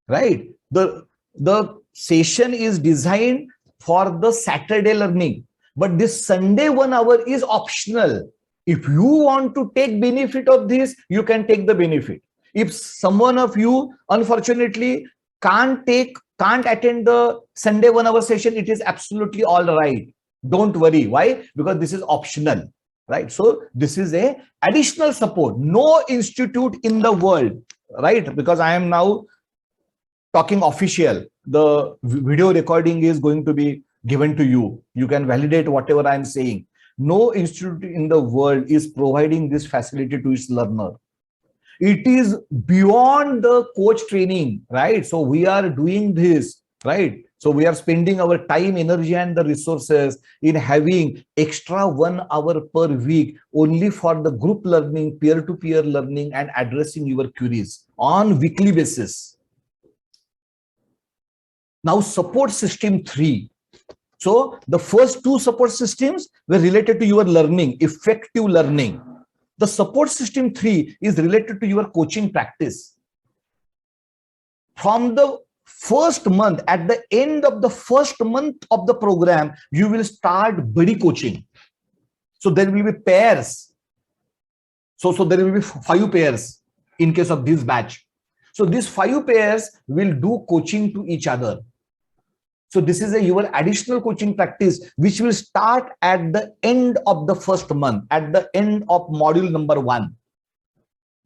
[SPEAKER 2] right? The session is designed for the Saturday learning. But this Sunday 1 hour is optional. If you want to take benefit of this, you can take the benefit. If someone of you, unfortunately, can't attend the Sunday 1 hour session, it is absolutely all right. Don't worry. Why? Because this is optional, right? So this is a additional support. No institute in the world, right? Because I am now talking official. The video recording is going to be given to you. You can validate whatever I'm saying. No institute in the world is providing this facility to its learner. It is beyond the coach training, right? So we are doing this, right? So we are spending our time, energy, and the resources in having extra 1 hour per week only for the group learning, peer-to-peer learning, and addressing your queries on weekly basis. Now, support system 3. So the first 2 support systems were related to your learning, effective learning. The support system 3 is related to your coaching practice. From the first month, at the end of the first month of the program, you will start buddy coaching. So there will be pairs. So there will be 5 pairs in case of this batch. So these 5 pairs will do coaching to each other. So this is your additional coaching practice, which will start at the end of the first month, at the end of module number 1.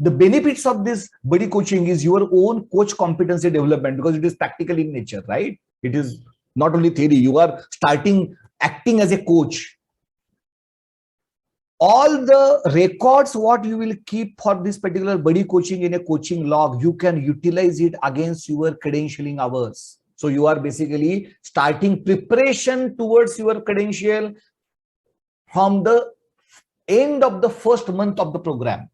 [SPEAKER 2] The benefits of this buddy coaching is your own coach competency development, because it is practical in nature, right? It is not only theory. You are starting acting as a coach. All the records what you will keep for this particular buddy coaching in a coaching log, you can utilize it against your credentialing hours. So you are basically starting preparation towards your credential from the end of the first month of the program.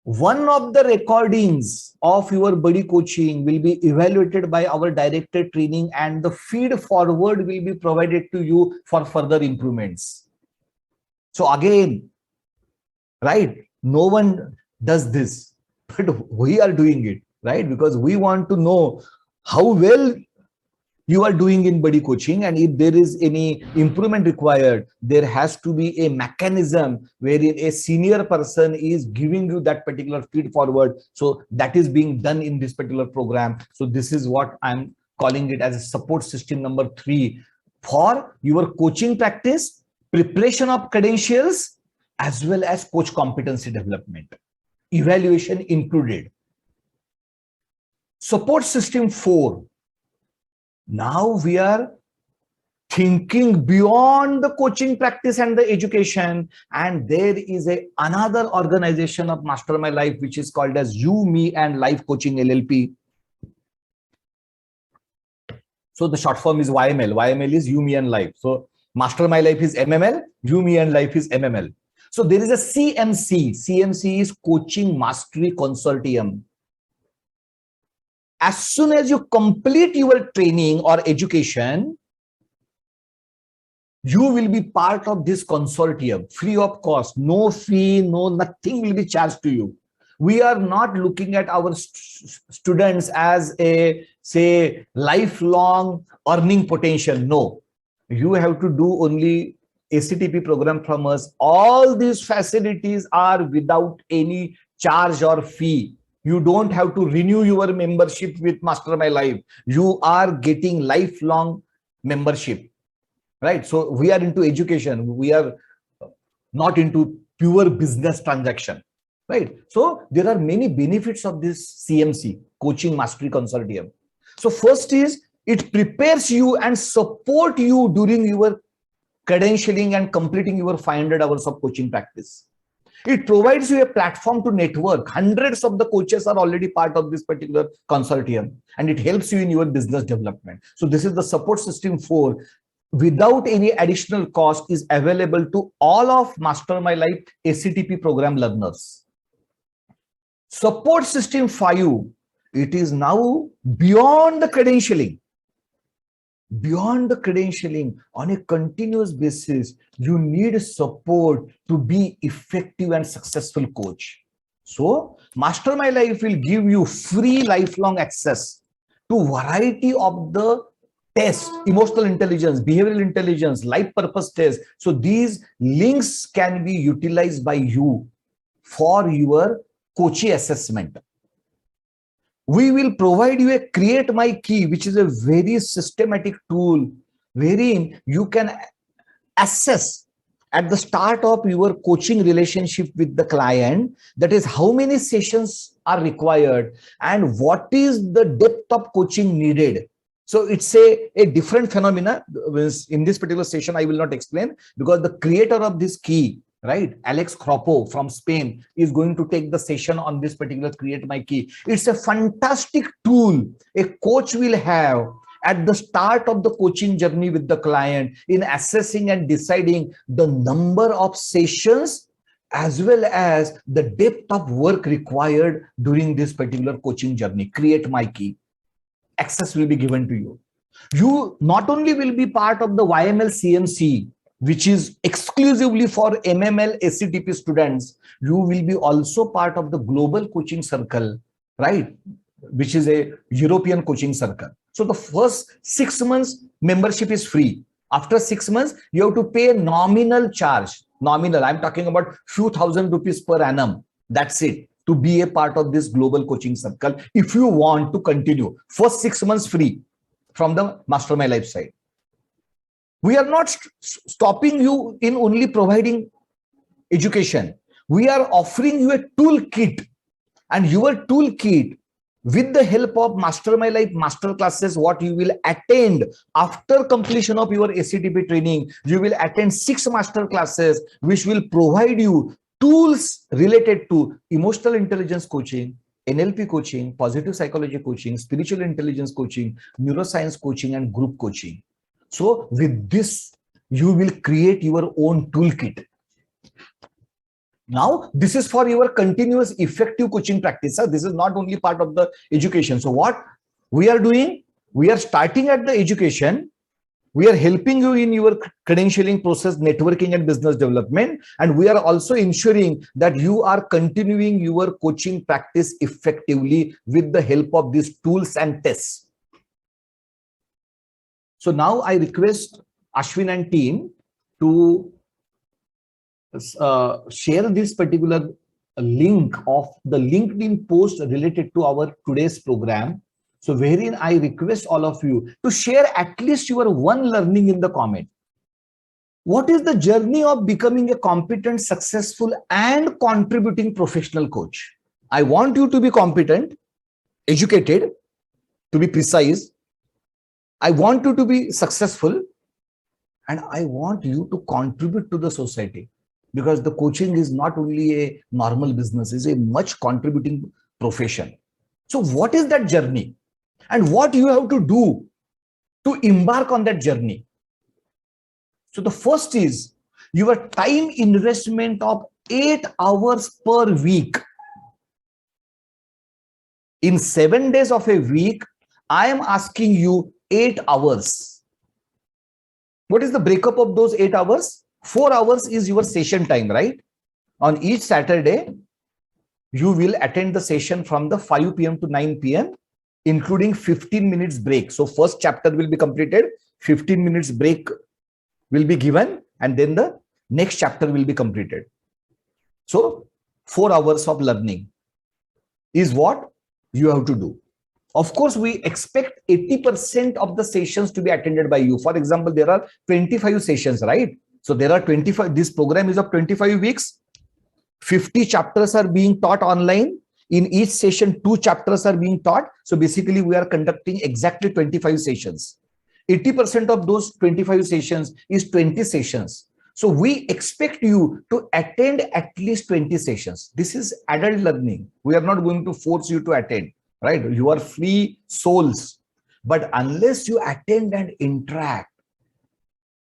[SPEAKER 2] One of the recordings of your buddy coaching will be evaluated by our director training, and the feed forward will be provided to you for further improvements. So again, right, no one does this, but we are doing it, right? Because we want to know how well you are doing in buddy coaching, and if there is any improvement required, there has to be a mechanism wherein a senior person is giving you that particular feed forward. So that is being done in this particular program. So this is what I'm calling it as a support system number 3 for your coaching practice, preparation of credentials, as well as coach competency development, evaluation included. Support system 4. Now we are thinking beyond the coaching practice and the education, and there is another organization of Master My Life, which is called as You, Me, and Life Coaching LLP. So the short form is YML. YML is You, Me, and Life. So Master My Life is MML, You, Me, and Life is MML. So there is a CMC. CMC is Coaching Mastery Consortium. As soon as you complete your training or education, you will be part of this consortium, free of cost, no fee, no nothing will be charged to you. We are not looking at our students as a, say, lifelong earning potential. No, you have to do only ACTP program from us. All these facilities are without any charge or fee. You don't have to renew your membership with Master My Life. You are getting lifelong membership, right? So we are into education. We are not into pure business transaction, right? So there are many benefits of this CMC, Coaching Mastery Consortium. So first is it prepares you and support you during your credentialing and completing your 500 hours of coaching practice. It provides you a platform to network. Hundreds of the coaches are already part of this particular consortium, and it helps you in your business development. So this is the support system 4. Without any additional cost, is available to all of Master My Life ACTP program learners. Support system 5, it is now beyond the credentialing. Beyond the credentialing, on a continuous basis, you need support to be effective and successful coach. So Master My Life will give you free lifelong access to variety of the tests, emotional intelligence, behavioral intelligence, life purpose tests. So these links can be utilized by you for your coaching assessment. We will provide you a Create My Key, which is a very systematic tool wherein you can assess at the start of your coaching relationship with the client, that is how many sessions are required and what is the depth of coaching needed. So it's a different phenomena. In this particular session, I will not explain, because the creator of this key, right? Alex Croppo from Spain is going to take the session on this particular Create My Key. It's a fantastic tool a coach will have at the start of the coaching journey with the client in assessing and deciding the number of sessions as well as the depth of work required during this particular coaching journey. Create My Key. Access will be given to you. You not only will be part of the YML CMC, which is exclusively for MML SCTP students, you will be also part of the global coaching circle, right? Which is a European coaching circle. So the first 6 months membership is free. After 6 months, you have to pay a nominal charge. Nominal, I'm talking about few thousand rupees per annum. That's it, to be a part of this global coaching circle. If you want to continue, first 6 months free from the Master My Life side. We are not stopping you in only providing education. We are offering you a toolkit, and your toolkit, with the help of Master My Life master classes, what you will attend after completion of your SCTP training, you will attend 6 master classes, which will provide you tools related to emotional intelligence coaching, NLP coaching, positive psychology coaching, spiritual intelligence coaching, neuroscience coaching, and group coaching. So with this, you will create your own toolkit. Now, this is for your continuous effective coaching practice. This is not only part of the education. So what we are doing, we are starting at the education. We are helping you in your credentialing process, networking and business development. And we are also ensuring that you are continuing your coaching practice effectively with the help of these tools and tests. So now I request Ashwin and team to share this particular link of the LinkedIn post related to our today's program. So wherein I request all of you to share at least your one learning in the comment. What is the journey of becoming a competent, successful, and contributing professional coach? I want you to be competent, educated, to be precise. I want you to be successful, and I want you to contribute to the society, because the coaching is not only a normal business, it's a much contributing profession. So what is that journey? And what you have to do to embark on that journey? So the first is your time investment of 8 hours per week. In 7 days of a week, I am asking you 8 hours. What is the breakup of those 8 hours? 4 hours is your session time, right? On each Saturday, you will attend the session from the 5 p.m. to 9 p.m. including 15 minutes break. So first chapter will be completed, 15 minutes break will be given, and then the next chapter will be completed. So 4 hours of learning is what you have to do. Of course, we expect 80% of the sessions to be attended by you. For example, there are 25 sessions, right? So there are 25, this program is of 25 weeks. 50 chapters are being taught online. In each session, 2 chapters are being taught. So basically, we are conducting exactly 25 sessions. 80% of those 25 sessions is 20 sessions. So we expect you to attend at least 20 sessions. This is adult learning. We are not going to force you to attend, right? You are free souls. But unless you attend and interact,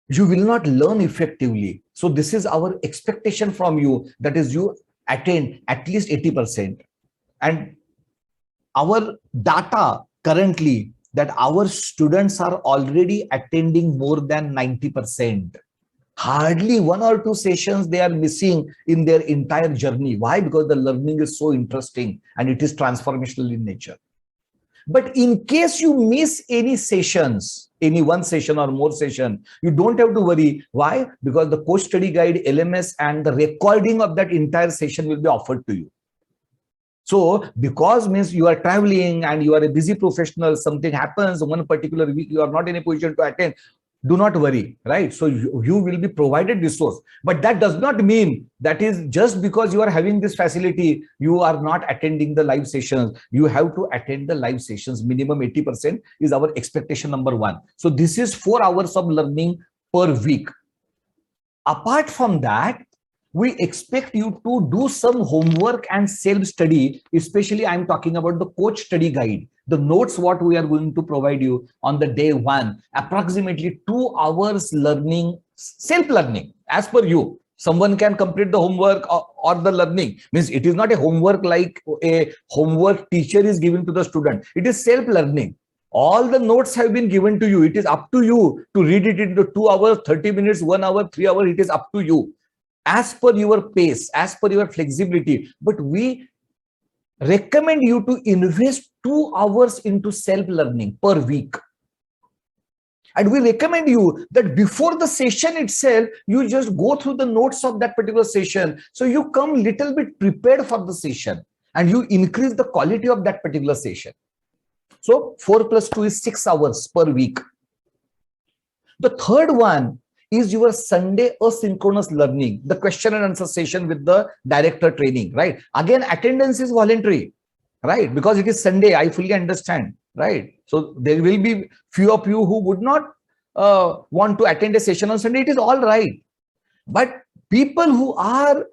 [SPEAKER 2] you will not learn effectively. So this is our expectation from you, that is you attend at least 80%. And our data currently that our students are already attending more than 90%. Hardly 1 or 2 sessions they are missing in their entire journey. Why? Because the learning is so interesting and it is transformational in nature. But in case you miss any sessions, any one session or more session, you don't have to worry. Why? Because the coach study guide, LMS, and the recording of that entire session will be offered to you. So because means you are traveling and you are a busy professional, something happens one particular week, you are not in a position to attend, do not worry, right? So you will be provided resource. But that does not mean that is just because you are having this facility, you are not attending the live sessions. You have to attend the live sessions. Minimum 80% is our expectation number 1. So this is 4 hours of learning per week. Apart from that, we expect you to do some homework and self-study. Especially I'm talking about the coach study guide, the notes what we are going to provide you on the day one, approximately 2 hours learning, self-learning as per you. Someone can complete the homework or the learning. Means it is not a homework like a homework teacher is giving to the student. It is self-learning. All the notes have been given to you. It is up to you to read it into 2 hours, 30 minutes, 1 hour, 3 hours. It is up to you as per your pace, as per your flexibility. But we recommend you to invest 2 hours into self-learning per week. And we recommend you that before the session itself, you just go through the notes of that particular session. So you come little bit prepared for the session and you increase the quality of that particular session. So 4 plus 2 is 6 hours per week. The third one is your Sunday asynchronous learning, the question and answer session with the director training, right? Again, attendance is voluntary, right? Because it is Sunday, I fully understand, right? So there will be few of you who would not want to attend a session on Sunday. It is all right. But people who are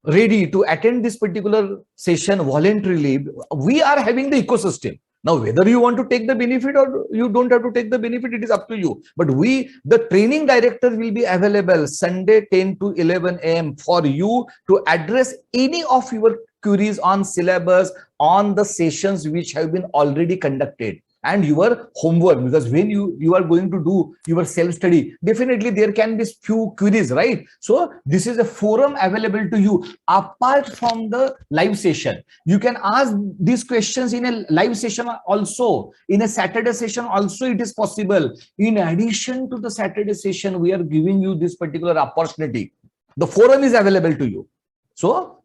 [SPEAKER 2] ready to attend this particular session voluntarily, we are having the ecosystem. Now, whether you want to take the benefit or you don't have to take the benefit, it is up to you. But the training director will be available Sunday 10 to 11 a.m. for you to address any of your queries on syllabus, on the sessions which have been already conducted, and your homework. Because when you are going to do your self-study, definitely there can be few queries, right? So this is a forum available to you apart from the live session. You can ask these questions in a live session also, in a Saturday session also it is possible. In addition to the Saturday session, we are giving you this particular opportunity. The forum is available to you. So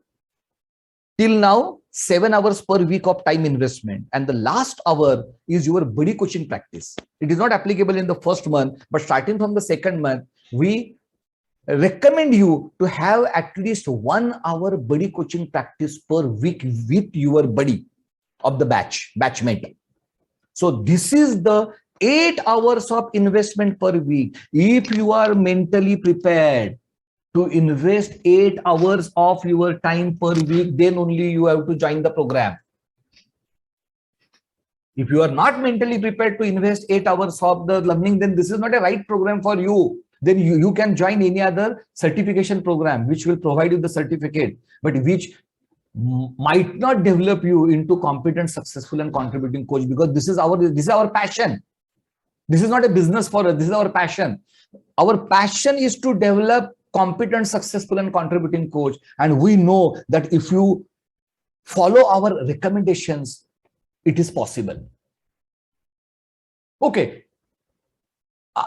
[SPEAKER 2] till now, 7 hours per week of time investment, and the last hour is your buddy coaching practice. It is not applicable in the first month, but starting from the second month, we recommend you to have at least 1 hour buddy coaching practice per week with your buddy of the batchmate. So this is the 8 hours of investment per week. If you are mentally prepared to invest 8 hours of your time per week, then only you have to join the program. If you are not mentally prepared to invest 8 hours of the learning, then this is not a right program for you. Then you can join any other certification program which will provide you the certificate, but which might not develop you into competent, successful and contributing coach, because this is our passion. This is not a business for us. This is our passion. Our passion is to develop competent, successful and contributing coach, and we know that if you follow our recommendations, it is possible. Okay,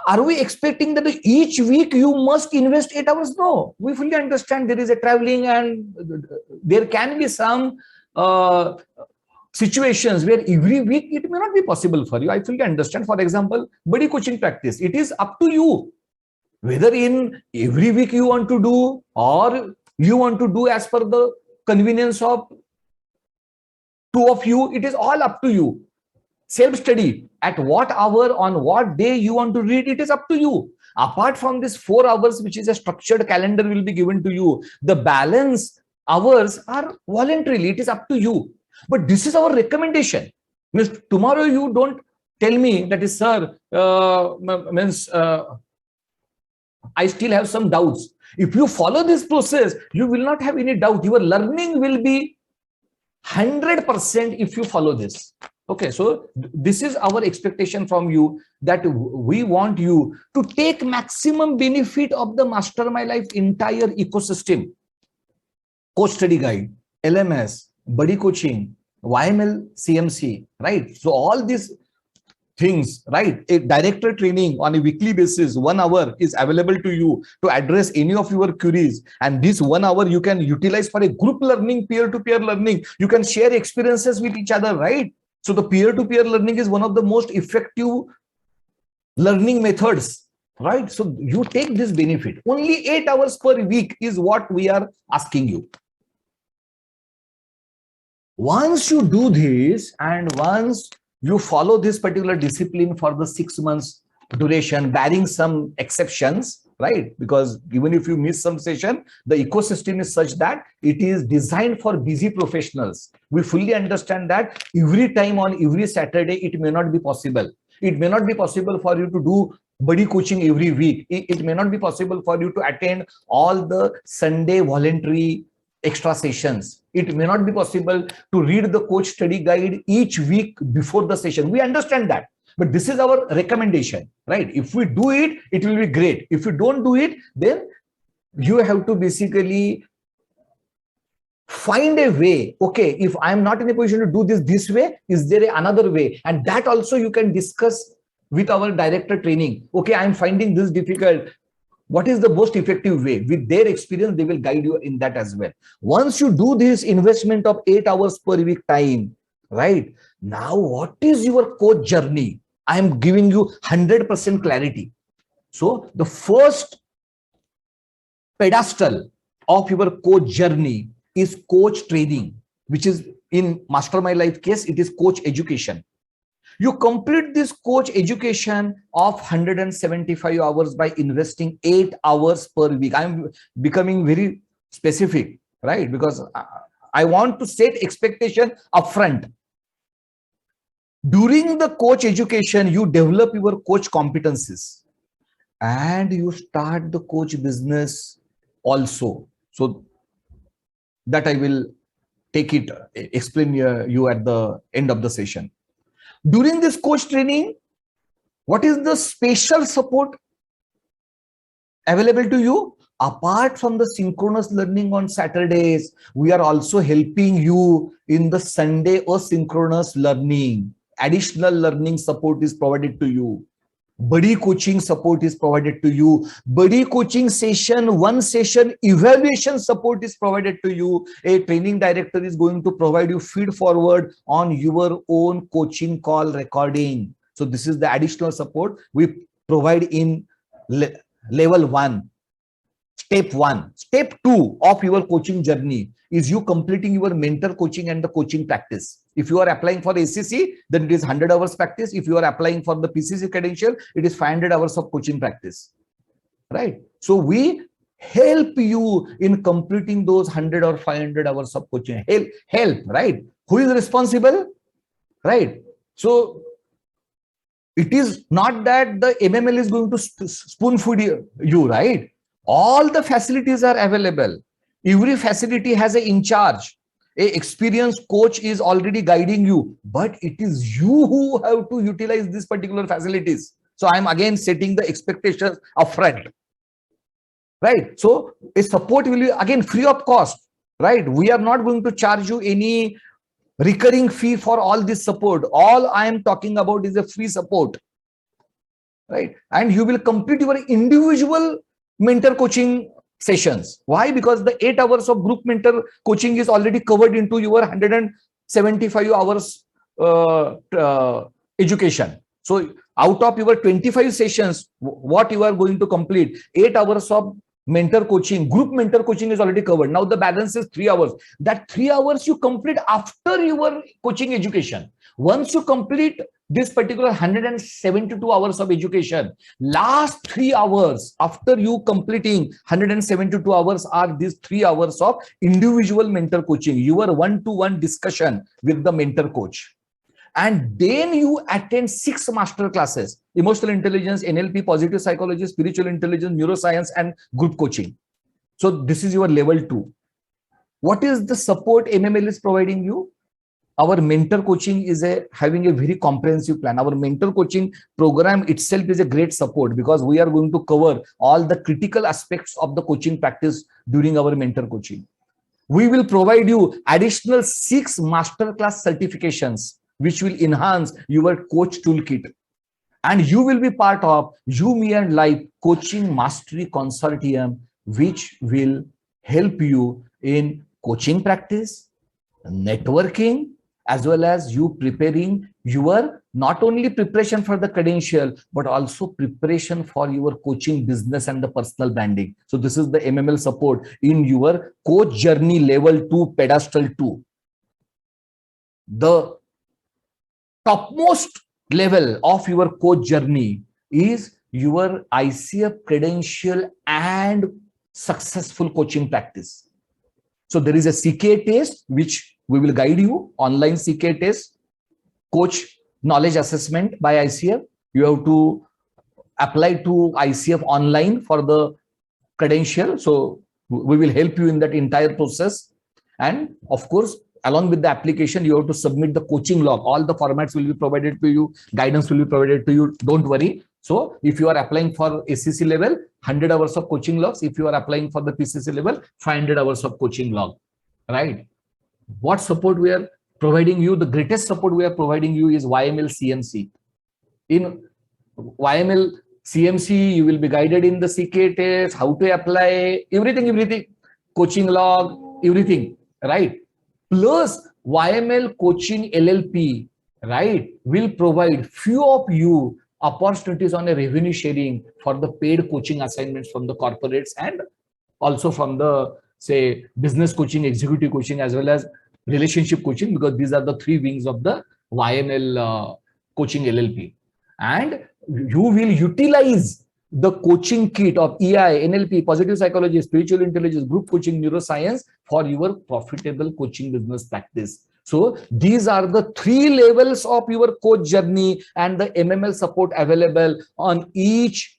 [SPEAKER 2] are we expecting that each week you must invest 8 hours? No, we fully understand there is a traveling and there can be some situations where every week it may not be possible for you. I fully understand. For example, buddy coaching practice, it is up to you whether in every week you want to do or you want to do as per the convenience of two of you. It is all up to you. Self-study, at what hour, on what day you want to read, it is up to you. Apart from this 4 hours, which is a structured calendar will be given to you, the balance hours are voluntarily, it is up to you. But this is our recommendation. Means tomorrow you don't tell me that is, sir, I still have some doubts. If you follow this process, you will not have any doubt. Your learning will be 100% if you follow this. Okay, so this is our expectation from you, that we want you to take maximum benefit of the Master My Life entire ecosystem. Coach study guide, LMS, buddy coaching, YML, CMC, right? So all these things, right? A director training on a weekly basis, 1 hour is available to you to address any of your queries. And this 1 hour you can utilize for a group learning, peer-to-peer learning. You can share experiences with each other, right? So the peer-to-peer learning is one of the most effective learning methods, right? So you take this benefit. Only 8 hours per week is what we are asking you. Once you do this and once you follow this particular discipline for the 6 months duration, barring some exceptions, right? Because even if you miss some session, the ecosystem is such that it is designed for busy professionals. We fully understand that every time on every Saturday, it may not be possible. It may not be possible for you to do buddy coaching every week. It may not be possible for you to attend all the Sunday voluntary extra sessions. It may not be possible to read the coach study guide each week before the session. We understand that. But this is our recommendation, right? If we do it, it will be great. If you don't do it, then you have to basically find a way. Okay, if I'm not in a position to do this way, is there another way? And that also you can discuss with our director training. Okay, I'm finding this difficult. What is the most effective way? With their experience, they will guide you in that as well. Once you do this investment of 8 hours per week time, right? Now, what is your coach journey? I am giving you 100% clarity. So the first pedestal of your coach journey is coach training, which is in Mastermind Life case, it is coach education. You complete this coach education of 175 hours by investing 8 hours per week. I'm becoming very specific, right? Because I want to set expectation upfront. During the coach education, you develop your coach competencies and you start the coach business also. So that I will explain you at the end of the session. During this coach training, what is the special support available to you? Apart from the synchronous learning on Saturdays, we are also helping you in the Sunday asynchronous learning. Additional learning support is provided to you. Buddy coaching support is provided to you. Buddy coaching session, one session evaluation support is provided to you. A training director is going to provide you feed forward on your own coaching call recording. So this is the additional support we provide in level 1. Step 1. Step 2 of your coaching journey is you completing your mentor coaching and the coaching practice. If you are applying for ACC, then it is 100 hours practice. If you are applying for the PCC credential, it is 500 hours of coaching practice, right? So we help you in completing those 100 or 500 hours of coaching. Help, right? Who is responsible, right? So it is not that the MML is going to spoon feed you, right? All the facilities are available. Every facility has an in charge. An experienced coach is already guiding you, but it is you who have to utilize these particular facilities. So I'm again setting the expectations upfront, right? So a support will be again free of cost, right? We are not going to charge you any recurring fee for all this support. All I am talking about is a free support, right? And you will complete your individual mentor coaching sessions. Why? Because the 8 hours of group mentor coaching is already covered into your 175 hours education. So out of your 25 sessions, what you are going to complete, 8 hours of mentor coaching, group mentor coaching is already covered. Now the balance is 3 hours. That 3 hours you complete after your coaching education. Once you complete this particular 172 hours of education, last 3 hours after you completing 172 hours are these 3 hours of individual mentor coaching, your one-to-one discussion with the mentor coach. And then you attend 6 master classes: emotional intelligence, NLP, positive psychology, spiritual intelligence, neuroscience, and group coaching. So this is your level 2. What is the support MML is providing you? Our mentor coaching is having a very comprehensive plan. Our mentor coaching program itself is a great support because we are going to cover all the critical aspects of the coaching practice during our mentor coaching. We will provide you additional 6 masterclass certifications, which will enhance your coach toolkit. And you will be part of You, Me and Life Coaching Mastery Consortium, which will help you in coaching practice, networking, as well as you preparing your not only preparation for the credential, but also preparation for your coaching business and the personal branding. So this is the MML support in your coach journey level 2, pedestal 2. The topmost level of your coach journey is your ICF credential and successful coaching practice. So there is a CK test, which we will guide you, online CK test, coach knowledge assessment by ICF. You have to apply to ICF online for the credential. So we will help you in that entire process. And of course, along with the application, you have to submit the coaching log. All the formats will be provided to you. Guidance will be provided to you. Don't worry. So if you are applying for ACC level, 100 hours of coaching logs. If you are applying for the PCC level, 500 hours of coaching log, right? What support we are providing you? The greatest support we are providing you is YML CMC. In YML CMC, you will be guided in the CK test, how to apply, everything, coaching log, everything, right? Plus YML coaching LLP, right, will provide few of you opportunities on a revenue sharing for the paid coaching assignments from the corporates and also from the, say, business coaching, executive coaching, as well as relationship coaching, because these are the three wings of the YML coaching LLP. And you will utilize the coaching kit of EI, NLP, positive psychology, spiritual intelligence, group coaching, neuroscience for your profitable coaching business practice. So these are the three levels of your coach journey and the MML support available on each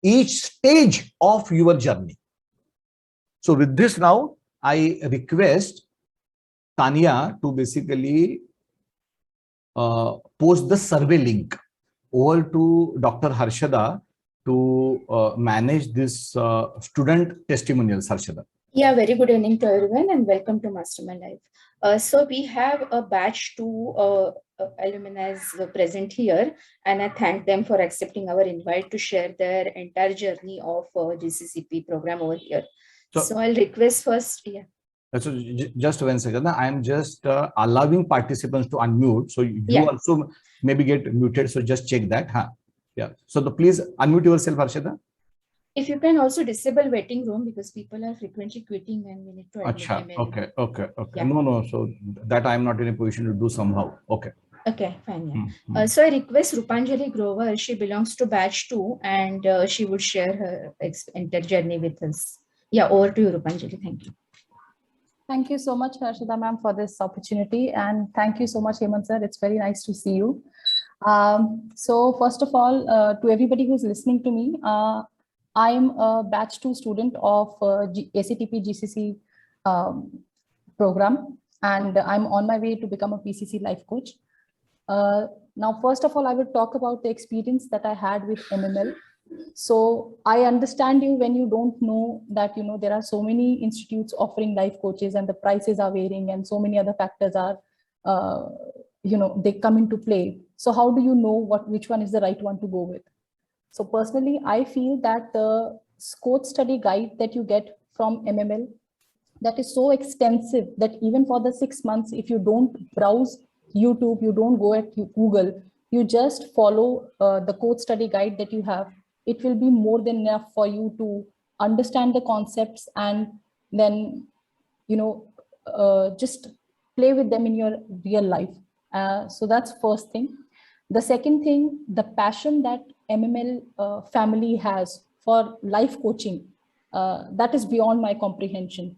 [SPEAKER 2] stage of your journey. So with this now, I request Tanya to basically post the survey link over to Dr. Harshada to manage this student testimonials. Harshada.
[SPEAKER 3] Yeah, very good evening to everyone and welcome to Mastermind Live. So we have a batch 2 alumni present here, and I thank them for accepting our invite to share their entire journey of GCCP program over here. So I'll request first, yeah.
[SPEAKER 2] So just 1 second, I am just allowing participants to unmute. So you also maybe get muted. So just check that. Huh? Yeah. So please unmute yourself, Harshada.
[SPEAKER 3] If you can also disable waiting room, because people are frequently quitting and we need to admit them in.
[SPEAKER 2] Okay.
[SPEAKER 3] Yeah.
[SPEAKER 2] No. So that I am not in a position to do somehow. Okay.
[SPEAKER 3] Okay, fine. Yeah. So I request Rupanjali Grover. She belongs to batch 2 and she would share her entire journey with us. Yeah, over to you, Rupanjali. Thank you.
[SPEAKER 4] Thank you so much, Harshada ma'am, for this opportunity. And thank you so much, Hemant sir. It's very nice to see you. So first of all, to everybody who's listening to me, I'm a batch 2 student of ACTP GCC program, and I'm on my way to become a PCC life coach. Now, first of all, I would talk about the experience that I had with MML. So I understand you when you don't know that, there are so many institutes offering life coaches and the prices are varying and so many other factors are, they come into play. So how do you know which one is the right one to go with? So personally, I feel that the coach study guide that you get from MML, that is so extensive that even for the 6 months, if you don't browse YouTube, you don't go at Google, you just follow the coach study guide that you have, it will be more than enough for you to understand the concepts and then, just play with them in your real life. So that's first thing. The second thing, the passion that MML family has for life coaching, that is beyond my comprehension.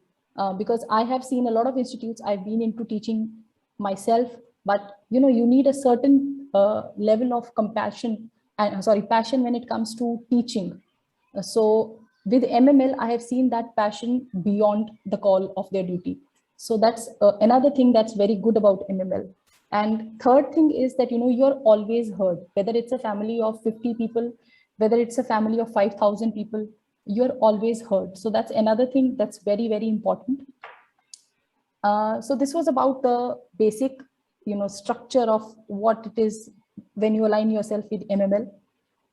[SPEAKER 4] Because I have seen a lot of institutes, I've been into teaching myself, but you need a certain level of passion when it comes to teaching. So with MML, I have seen that passion beyond the call of their duty. So that's another thing that's very good about MML. And third thing is that, you're always heard, whether it's a family of 50 people, whether it's a family of 5,000 people, you're always heard. So that's another thing that's very, very important. So this was about the basic, structure of what it is when you align yourself with MML.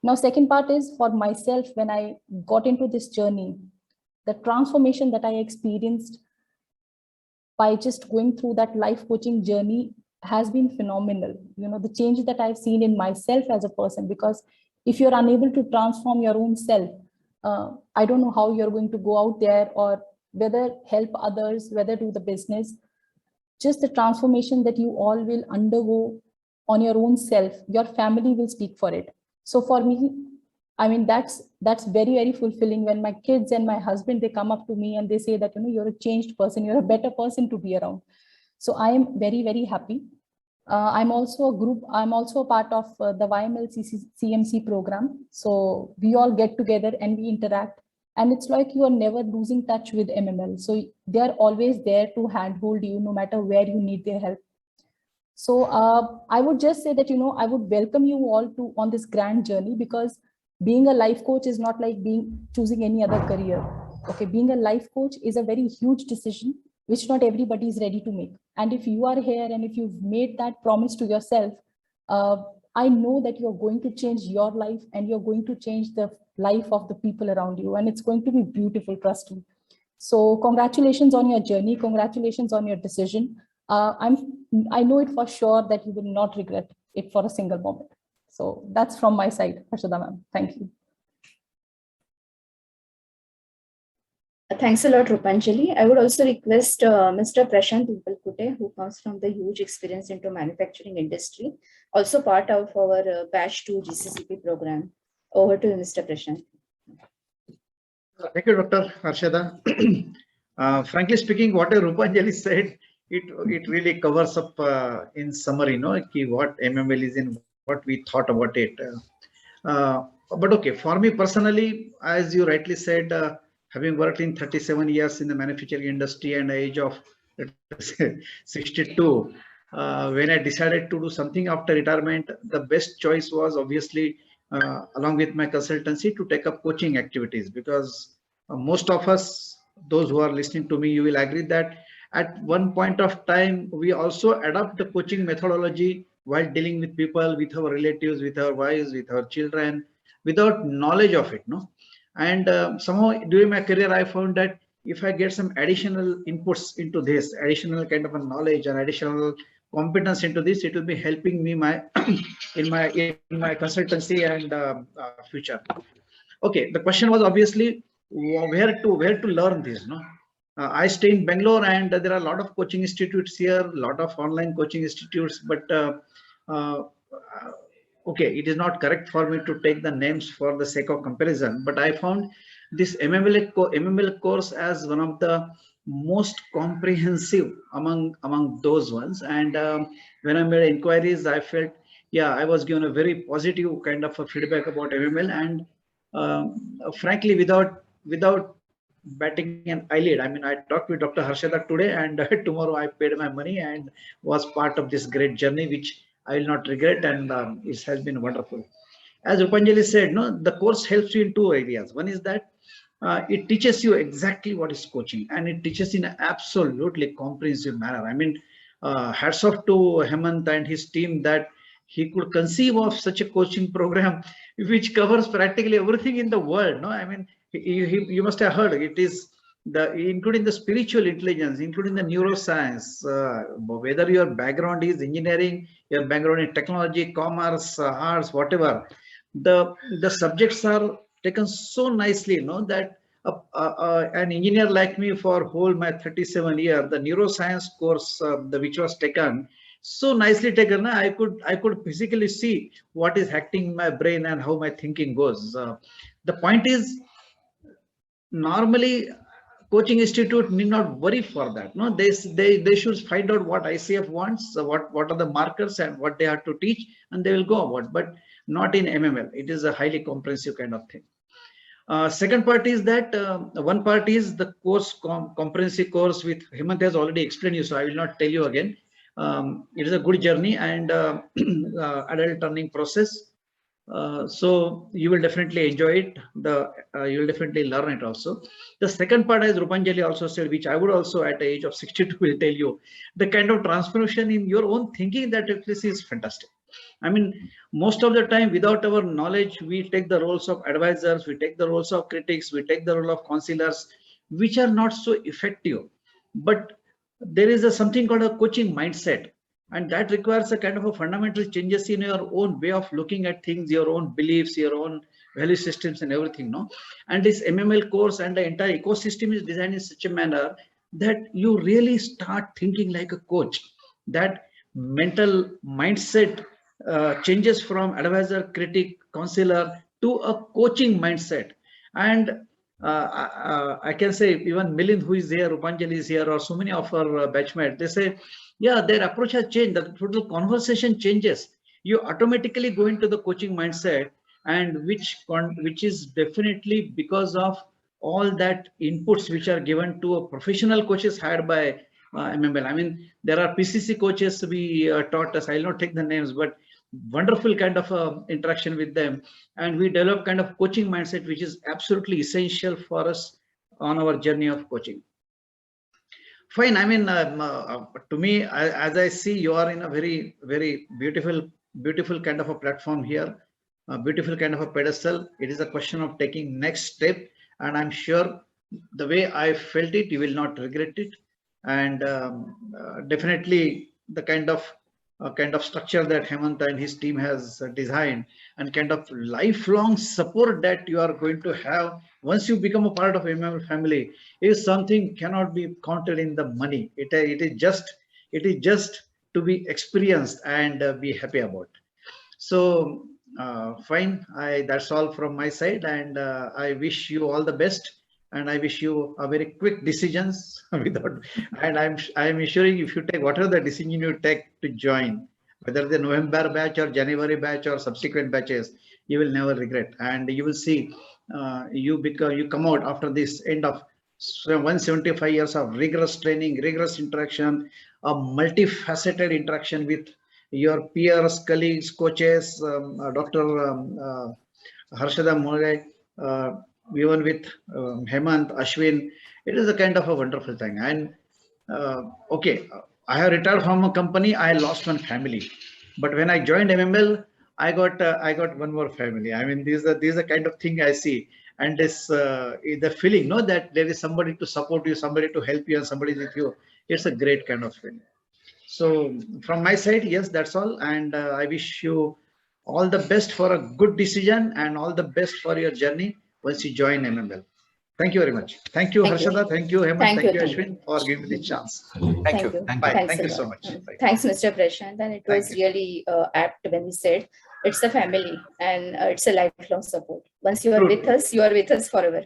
[SPEAKER 4] Now, second part is for myself, when I got into this journey, the transformation that I experienced by just going through that life coaching journey has been phenomenal. The change that I've seen in myself as a person, because if you're unable to transform your own self, I don't know how you're going to go out there or whether help others, whether do the business. Just the transformation that you all will undergo on your own self, your family will speak for it. So for me, I mean, that's very, very fulfilling when my kids and my husband, they come up to me and they say that, you're a changed person, you're a better person to be around. So I am very, very happy. I'm also a part of the YML CMC program. So we all get together and we interact. And it's like you are never losing touch with MML. So they are always there to handhold you no matter where you need their help. So I would just say that, I would welcome you all on this grand journey, because being a life coach is not like choosing any other career. Okay, being a life coach is a very huge decision which not everybody is ready to make. And if you are here and if you've made that promise to yourself, I know that you're going to change your life and you're going to change the life of the people around you. And it's going to be beautiful, trust me. So congratulations on your journey. Congratulations on your decision. I know it for sure that you will not regret it for a single moment. So that's from my side, Harshada ma'am. Thank you.
[SPEAKER 3] Thanks a lot, Rupanjali. I would also request Mr. Prashant Upalkute, who comes from the huge experience into manufacturing industry, also part of our batch 2 GCCP program. Over to you, Mr. Prashant.
[SPEAKER 5] Thank you, Dr. Harshada. Frankly speaking, what Rupanjali said, it really covers up in summary, what MML is and what we thought about it. But okay, for me personally, as you rightly said, having worked in 37 years in the manufacturing industry and the age of 62, when I decided to do something after retirement, the best choice was obviously, along with my consultancy, to take up coaching activities, because most of us, those who are listening to me, you will agree that at one point of time, we also adopt the coaching methodology while dealing with people, with our relatives, with our wives, with our children, without knowledge of it, And somehow during my career, I found that if I get some additional inputs into this, additional kind of a knowledge and additional competence into this, it will be helping me in my consultancy and future. Okay, the question was obviously where to learn this, I stay in Bangalore, and there are a lot of coaching institutes here, a lot of online coaching institutes, but okay, it is not correct for me to take the names for the sake of comparison, but I found this MML course as one of the most comprehensive among those ones. And when I made inquiries, I felt, yeah, I was given a very positive kind of a feedback about MML, and frankly, without batting an eyelid, I mean, I talked with Dr. Harshada today, and tomorrow I paid my money and was part of this great journey, which I will not regret, and it has been wonderful. As Rupanjali said, the course helps you in two areas. One is that it teaches you exactly what is coaching, and it teaches in an absolutely comprehensive manner. I mean, hats off to Hemant and his team that he could conceive of such a coaching program which covers practically everything in the world. I mean, you must have heard it is including the spiritual intelligence, including the neuroscience, whether your background is engineering, your background in technology, commerce, arts, whatever, the subjects are taken so nicely, that an engineer like me, for whole my 37 years, the neuroscience course which was taken, so nicely taken, I could physically see what is happening in my brain and how my thinking goes. The point is, normally coaching institute need not worry for that. They should find out what ICF wants, what are the markers and what they have to teach, and they will go about, but not in MML. It is a highly comprehensive kind of thing. Second part is that one part is the course, comprehensive course, with Hemant has already explained you, so I will not tell you again. It is a good journey and adult learning process. So you will definitely enjoy it. You will definitely learn it also. The second part, as Rupanjali also said, which I would also at the age of 62 will tell you, the kind of transformation in your own thinking that this is fantastic. I mean, most of the time, without our knowledge, we take the roles of advisors, we take the roles of critics, we take the role of counselors, which are not so effective. But there is something called a coaching mindset, and that requires a kind of a fundamental changes in your own way of looking at things, your own beliefs, your own value systems and everything. And this MML course and the entire ecosystem is designed in such a manner that you really start thinking like a coach. That mental mindset changes from advisor, critic, counselor to a coaching mindset. And I can say even Milind, who is here, Rupanjali is here, or so many of our batchmates, they say, yeah, their approach has changed. The total conversation changes. You automatically go into the coaching mindset, and which is definitely because of all that inputs which are given to a professional coaches hired by MML. I mean, there are PCC coaches we taught us. I'll not take the names, but wonderful kind of interaction with them, and we develop kind of coaching mindset which is absolutely essential for us on our journey of coaching. Fine. I mean, to me, as I see, you are in a very, very beautiful kind of a platform here, a beautiful kind of a pedestal. It is a question of taking next step, and I'm sure the way I felt it, you will not regret it. And definitely the kind of structure that Hemant and his team has designed, and kind of lifelong support that you are going to have once you become a part of MML family is something cannot be counted in the money. It is just to be experienced and be happy about. So fine, that's all from my side, and I wish you all the best. And I wish you a very quick decisions without, and I'm assuring if you take whatever the decision you take to join, whether the November batch or January batch or subsequent batches, you will never regret. And you will see you come out after this end of 175 years of rigorous training, rigorous interaction, a multifaceted interaction with your peers, colleagues, coaches, Dr. Harshada Mulay, even with Hemant, Ashwin. It is a kind of a wonderful thing. And okay, I have retired from a company. I lost one family, but when I joined MML, I got one more family. I mean, these are kind of thing I see, and this the feeling, no, that there is somebody to support you, somebody to help you, and somebody with you. It's a great kind of feeling. So from my side, yes, that's all. And I wish you all the best for a good decision and all the best for your journey once you join MML. Thank you very much. Thank you, Harshada. Thank you, Hemant. Thank you, Ashwin, for giving me the chance.
[SPEAKER 2] Thank you.
[SPEAKER 5] Bye. Thank you so much.
[SPEAKER 3] Thanks, Mr. Prashant. And it was really apt when we said it's a family and it's a lifelong support. Once you are with us, you are with us forever.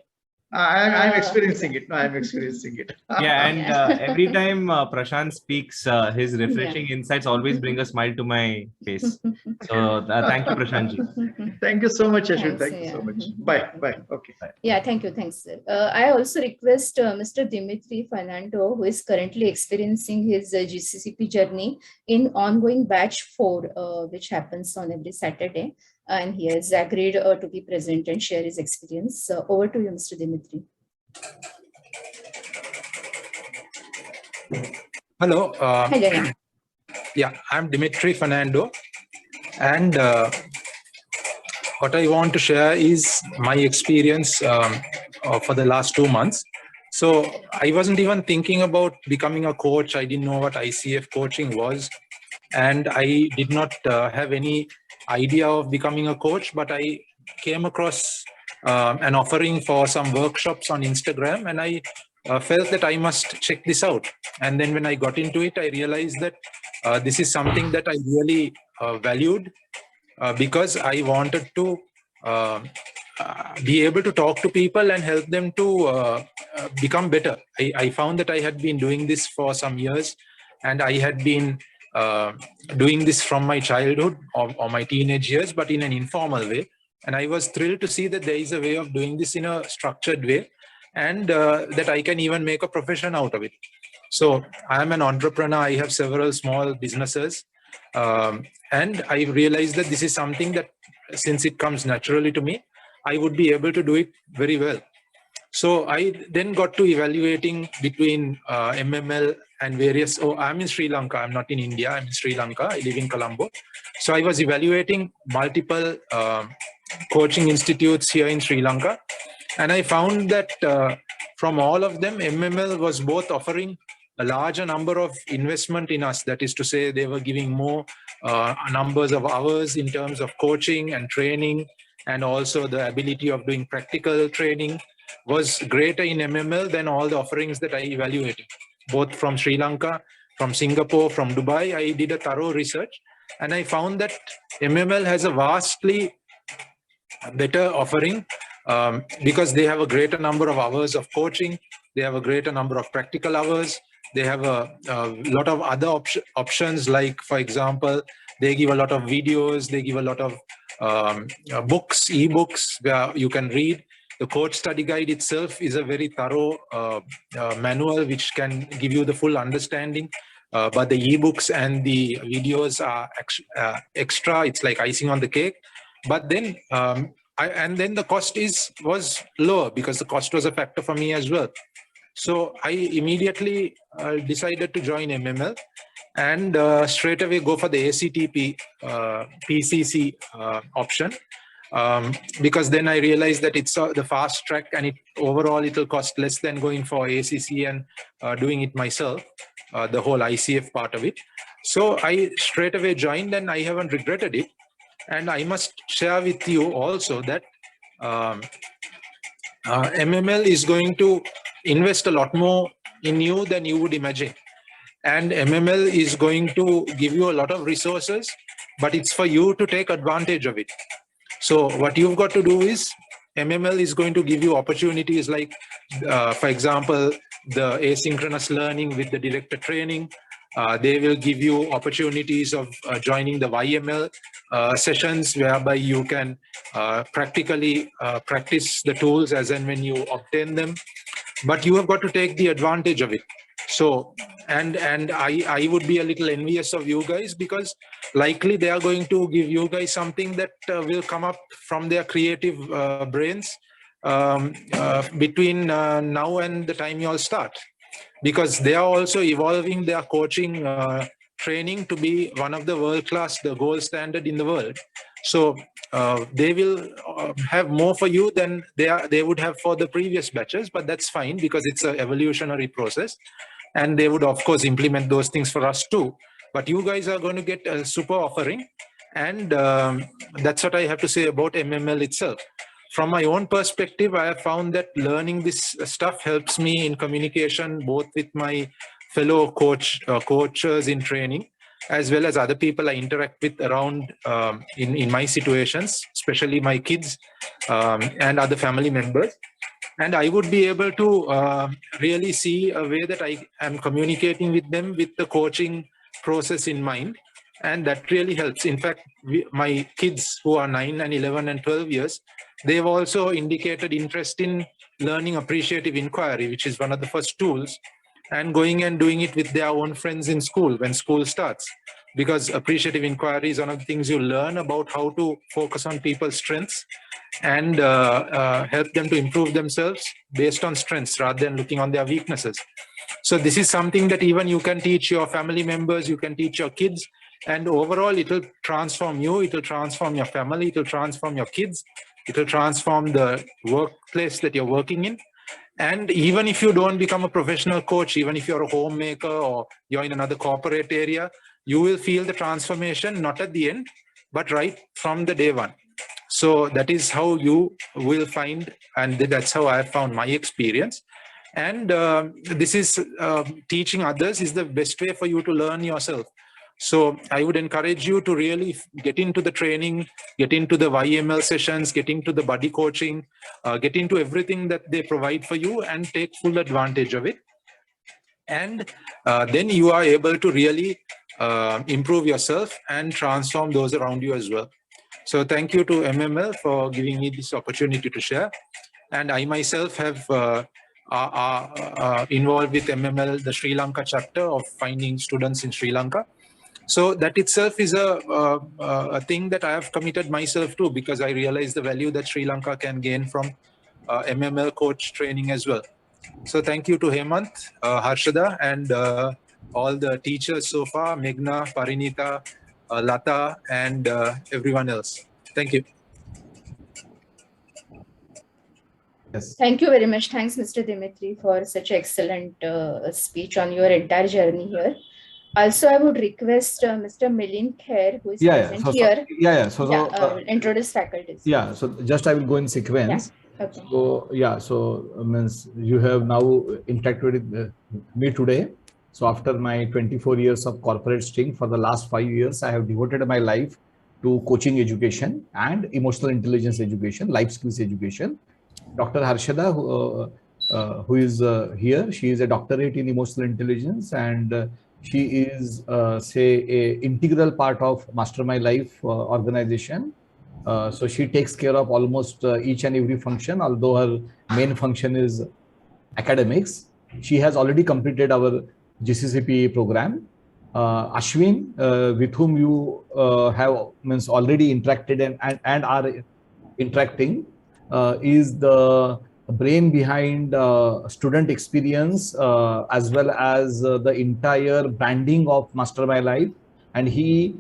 [SPEAKER 5] I'm experiencing it. No, I'm experiencing it.
[SPEAKER 1] Yeah, and every time Prashant speaks, his refreshing insights always bring a smile to my face. So thank you, Prashant ji.
[SPEAKER 5] Thank you so much, Ashwin. Thank you so much. Bye. Okay.
[SPEAKER 3] Yeah, thank you. Thanks, sir. I also request Mr. Dimitri Fernando, who is currently experiencing his GCCP journey in ongoing batch 4, which happens on every Saturday. And he has agreed to be present and share his experience. Over to you, Mr. Dimitri.
[SPEAKER 6] Hello.
[SPEAKER 3] Hi,
[SPEAKER 6] yeah, I'm Dimitri Fernando. And what I want to share is my experience for the last 2 months. So I wasn't even thinking about becoming a coach. I didn't know what ICF coaching was. And I did not have any idea of becoming a coach, but I came across an offering for some workshops on Instagram, and I felt that I must check this out. And then when I got into it, I realized that this is something that I really valued because I wanted to be able to talk to people and help them to become better. I found that I had been doing this for some years, and I had been doing this from my childhood or my teenage years, but in an informal way. And I was thrilled to see that there is a way of doing this in a structured way, and that I can even make a profession out of it. So I'm an entrepreneur. I have several small businesses. And I realized that this is something that, since it comes naturally to me, I would be able to do it very well. So I then got to evaluating between MML and various, I'm in Sri Lanka, I'm not in India, I'm in Sri Lanka, I live in Colombo. So I was evaluating multiple coaching institutes here in Sri Lanka. And I found that from all of them, MML was both offering a larger number of investment in us. That is to say, they were giving more numbers of hours in terms of coaching and training, and also the ability of doing practical training was greater in MML than all the offerings that I evaluated, both from Sri Lanka, from Singapore, from Dubai. I did a thorough research, and I found that MML has a vastly better offering because they have a greater number of hours of coaching, they have a greater number of practical hours, they have a lot of other options, like, for example, they give a lot of videos, they give a lot of books, e-books where you can read. The coach study guide itself is a very thorough manual which can give you the full understanding, but the e-books and the videos are extra. It's like icing on the cake. But then and then the cost was lower because the cost was a factor for me as well. So I immediately decided to join MML and straight away go for the ACTP PCC option, because then I realized that it's the fast track, and overall it will cost less than going for ACC and doing it myself, the whole ICF part of it. So I straight away joined, and I haven't regretted it. And I must share with you also that MML is going to invest a lot more in you than you would imagine. And MML is going to give you a lot of resources, but it's for you to take advantage of it. So what you've got to do is, MML is going to give you opportunities like, for example, the asynchronous learning with the director training. They will give you opportunities of joining the YML sessions, whereby you can practically practice the tools as and when you obtain them. But you have got to take the advantage of it. So, and I would be a little envious of you guys, because likely they are going to give you guys something that will come up from their creative brains between now and the time you all start. Because they are also evolving their coaching training to be one of the world-class, the gold standard in the world. So they will have more for you than they would have for the previous batches, but that's fine because it's an evolutionary process. And they would, of course, implement those things for us too. But you guys are going to get a super offering. And that's what I have to say about MML itself. From my own perspective, I have found that learning this stuff helps me in communication, both with my fellow coaches in training, as well as other people I interact with around in my situations, especially my kids and other family members. And I would be able to really see a way that I am communicating with them with the coaching process in mind. And that really helps. In fact, my kids who are 9 and 11 and 12 years, they've also indicated interest in learning appreciative inquiry, which is one of the first tools, and going and doing it with their own friends in school when school starts. Because appreciative inquiry is one of the things you learn about how to focus on people's strengths and help them to improve themselves based on strengths rather than looking on their weaknesses. So this is something that even you can teach your family members, you can teach your kids, and overall it will transform you, it will transform your family, it will transform your kids, it will transform the workplace that you're working in. And even if you don't become a professional coach, even if you're a homemaker or you're in another corporate area, you will feel the transformation, not at the end, but right from the day one. So that is how you will find, and that's how I have found my experience. And this is teaching others is the best way for you to learn yourself. So I would encourage you to really get into the training, get into the YML sessions, get into the buddy coaching, get into everything that they provide for you and take full advantage of it. And then you are able to really improve yourself and transform those around you as well. So thank you to MML for giving me this opportunity to share. And I myself have are involved with MML, the Sri Lanka chapter of finding students in Sri Lanka. So that itself is a thing that I have committed myself to, because I realize the value that Sri Lanka can gain from MML coach training as well. So thank you to Hemant, Harshada, and all the teachers so far, Meghna, Parinita, Lata, and everyone else. Thank you.
[SPEAKER 2] Yes.
[SPEAKER 3] Thank you very much. Thanks, Mr. Dimitri, for such excellent speech on your entire journey here. Also, I would request Mr. Milind Kher, who is present here. Introduce faculties.
[SPEAKER 2] Yeah, so just I will go in sequence.
[SPEAKER 3] Yeah. Okay.
[SPEAKER 2] So, yeah, so means you have now interacted with me today. So after my 24 years of corporate string, for the last 5 years, I have devoted my life to coaching education and emotional intelligence education, life skills education. Dr. Harshada, who is here, she is a doctorate in emotional intelligence, and she is, say, a integral part of Mastermind Life organization. So she takes care of almost each and every function, although her main function is academics. She has already completed our GCCP program. Ashwin, with whom you have already interacted and are interacting, is the brain behind student experience, as well as the entire branding of Mastermind Life. And he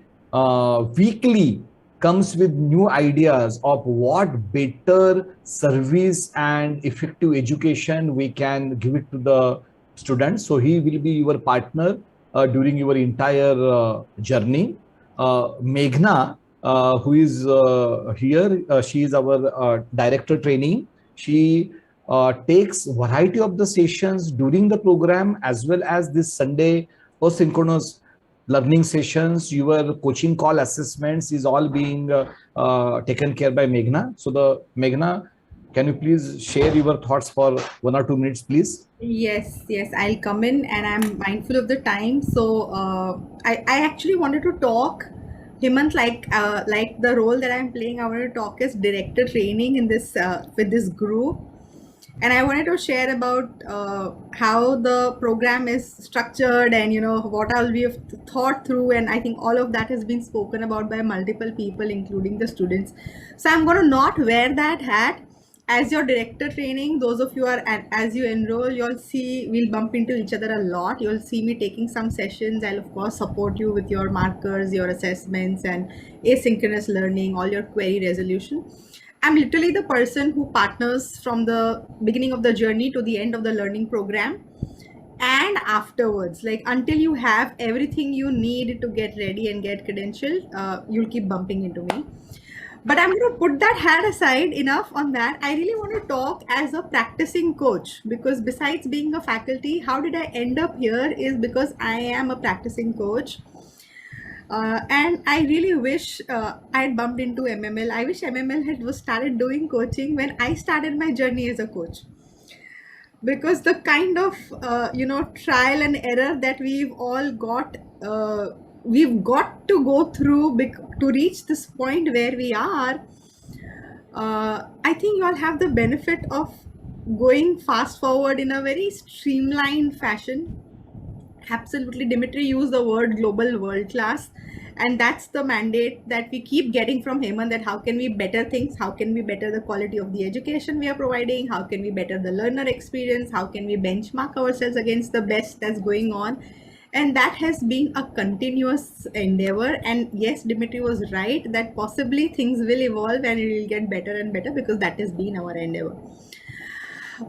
[SPEAKER 2] weekly comes with new ideas of what better service and effective education we can give it to the students. So he will be your partner during your entire journey. Meghna, who is here, she is our director training. She takes variety of the sessions during the program, as well as this Sunday asynchronous learning sessions. Your coaching call assessments is all being taken care by Meghna. So Meghna, can you please share your thoughts for 1 or 2 minutes, please?
[SPEAKER 7] Yes, I'll come in, and I'm mindful of the time. So I actually wanted to talk, Hemant, like the role that I'm playing. I want to talk as director training in this with this group, and I wanted to share about how the program is structured, and what all we have thought through, and I think all of that has been spoken about by multiple people, including the students. So I'm going to not wear that hat as your director training. Those of you as you enroll, you'll see we'll bump into each other a lot. You'll see me taking some sessions. I'll of course support you with your markers, your assessments, and asynchronous learning, all your query resolution. I'm literally the person who partners from the beginning of the journey to the end of the learning program, and afterwards, like until you have everything you need to get ready and get credentialed, you'll keep bumping into me. But I'm going to put that hat aside. Enough on that. I really want to talk as a practicing coach, because besides being a faculty, how did I end up here is because I am a practicing coach. And I really wish I had bumped into MML. I wish MML had started doing coaching when I started my journey as a coach. Because the kind of, trial and error that we've all got, we've got to go through to reach this point where we are. I think you all have the benefit of going fast forward in a very streamlined fashion. Absolutely, Dimitri used the word global world class, and that's the mandate that we keep getting from Hemant, that how can we better things, how can we better the quality of the education we are providing, how can we better the learner experience, how can we benchmark ourselves against the best that's going on. And that has been a continuous endeavor. And yes, Dimitri was right that possibly things will evolve and it will get better and better, because that has been our endeavor.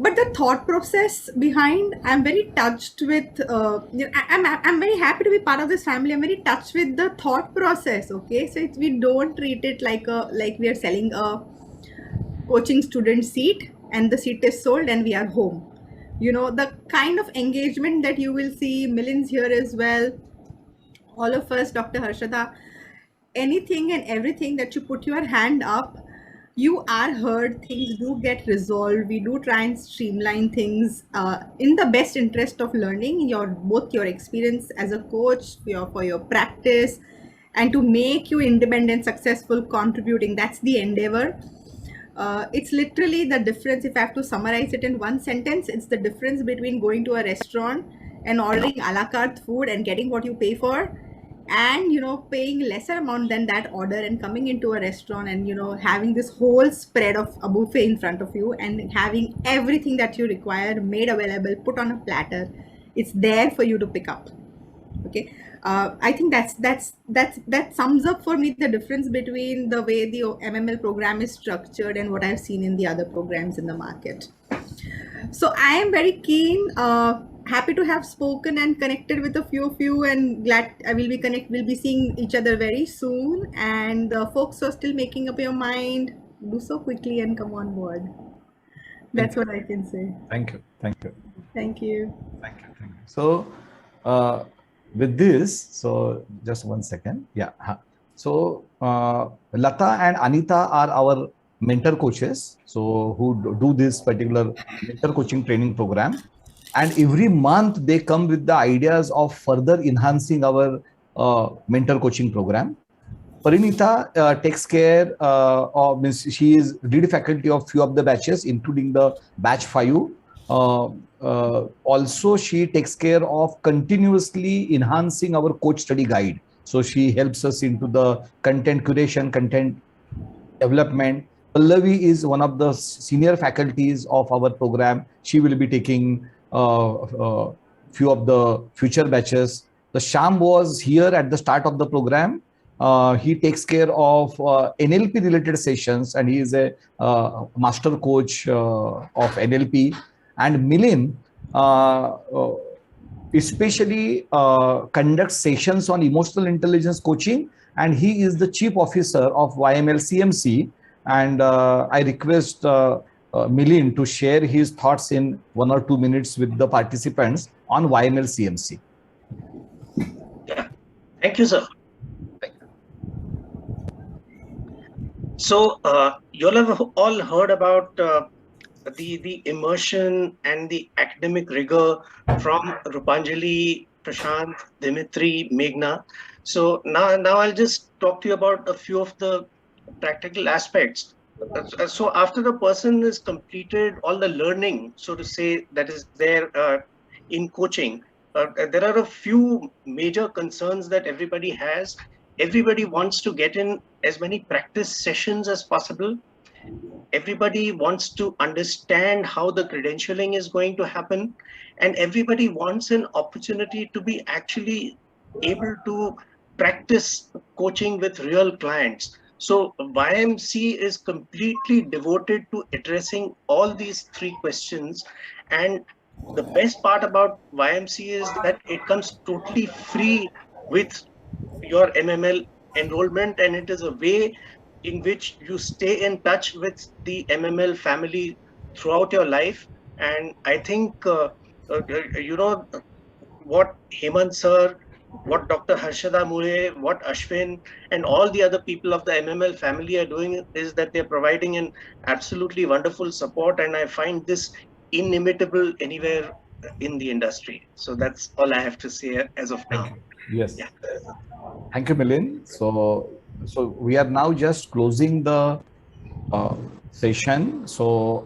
[SPEAKER 7] But the thought process behind, I'm very touched with, I'm very happy to be part of this family. I'm very touched with the thought process. Okay, so we don't treat it like we are selling a coaching student seat and the seat is sold and we are home. The kind of engagement that you will see, Millin's here as well, all of us, Dr. Harshada, anything and everything that you put your hand up, you are heard, things do get resolved. We do try and streamline things in the best interest of learning, both your experience as a coach, for your practice, and to make you independent, successful, contributing. That's the endeavor. It's literally the difference. If I have to summarize it in one sentence, it's the difference between going to a restaurant and ordering a la carte food and getting what you pay for, and paying lesser amount than that order and coming into a restaurant and having this whole spread of a buffet in front of you and having everything that you require made available, put on a platter. It's there for you to pick up. Okay, I think that sums up for me the difference between the way the MML program is structured and what I've seen in the other programs in the market. So I am very keen, happy to have spoken and connected with a few of you, and glad we'll be seeing each other very soon. And the folks who are still making up your mind, do so quickly and come on board. That's what I can say.
[SPEAKER 2] Thank you.
[SPEAKER 7] Thank you.
[SPEAKER 2] Thank you. So with this, so just 1 second. Yeah. So Lata and Anita are our mentor coaches, so who do this particular mentor coaching training program, and every month they come with the ideas of further enhancing our mentor coaching program. Parinita takes care of, means she is lead faculty of few of the batches, including the batch 5. Also, she takes care of continuously enhancing our coach study guide. So she helps us into the content curation, content development. Pallavi is one of the senior faculties of our program. She will be taking few of the future batches. The Sham was here at the start of the program. He takes care of NLP related sessions, and he is a master coach of NLP. And Milind especially conducts sessions on emotional intelligence coaching, and he is the chief officer of YML CMC. And I request Milind to share his thoughts in 1 or 2 minutes with the participants on YML CMC.
[SPEAKER 8] Yeah. Thank you, sir. So you'll have all heard about the immersion and the academic rigor from Rupanjali, Prashant, Dimitri, Meghna. So now I'll just talk to you about a few of the practical aspects. So after the person has completed all the learning, so to say, that is there in coaching, there are a few major concerns that everybody has. Everybody wants to get in as many practice sessions as possible. Everybody wants to understand how the credentialing is going to happen. And everybody wants an opportunity to be actually able to practice coaching with real clients. So YMC is completely devoted to addressing all these 3 questions. And the best part about YMC is that it comes totally free with your MML enrollment, and it is a way in which you stay in touch with the MML family throughout your life. And I think, you know, what Hemant sir, what Dr. Harshada Mure, what Ashwin, and all the other people of the MML family are doing is that they're providing an absolutely wonderful support. And I find this inimitable anywhere in the industry. So that's all I have to say as of now.
[SPEAKER 2] Yes.
[SPEAKER 8] Yeah.
[SPEAKER 2] Thank you, Milind. So we are now just closing the session. So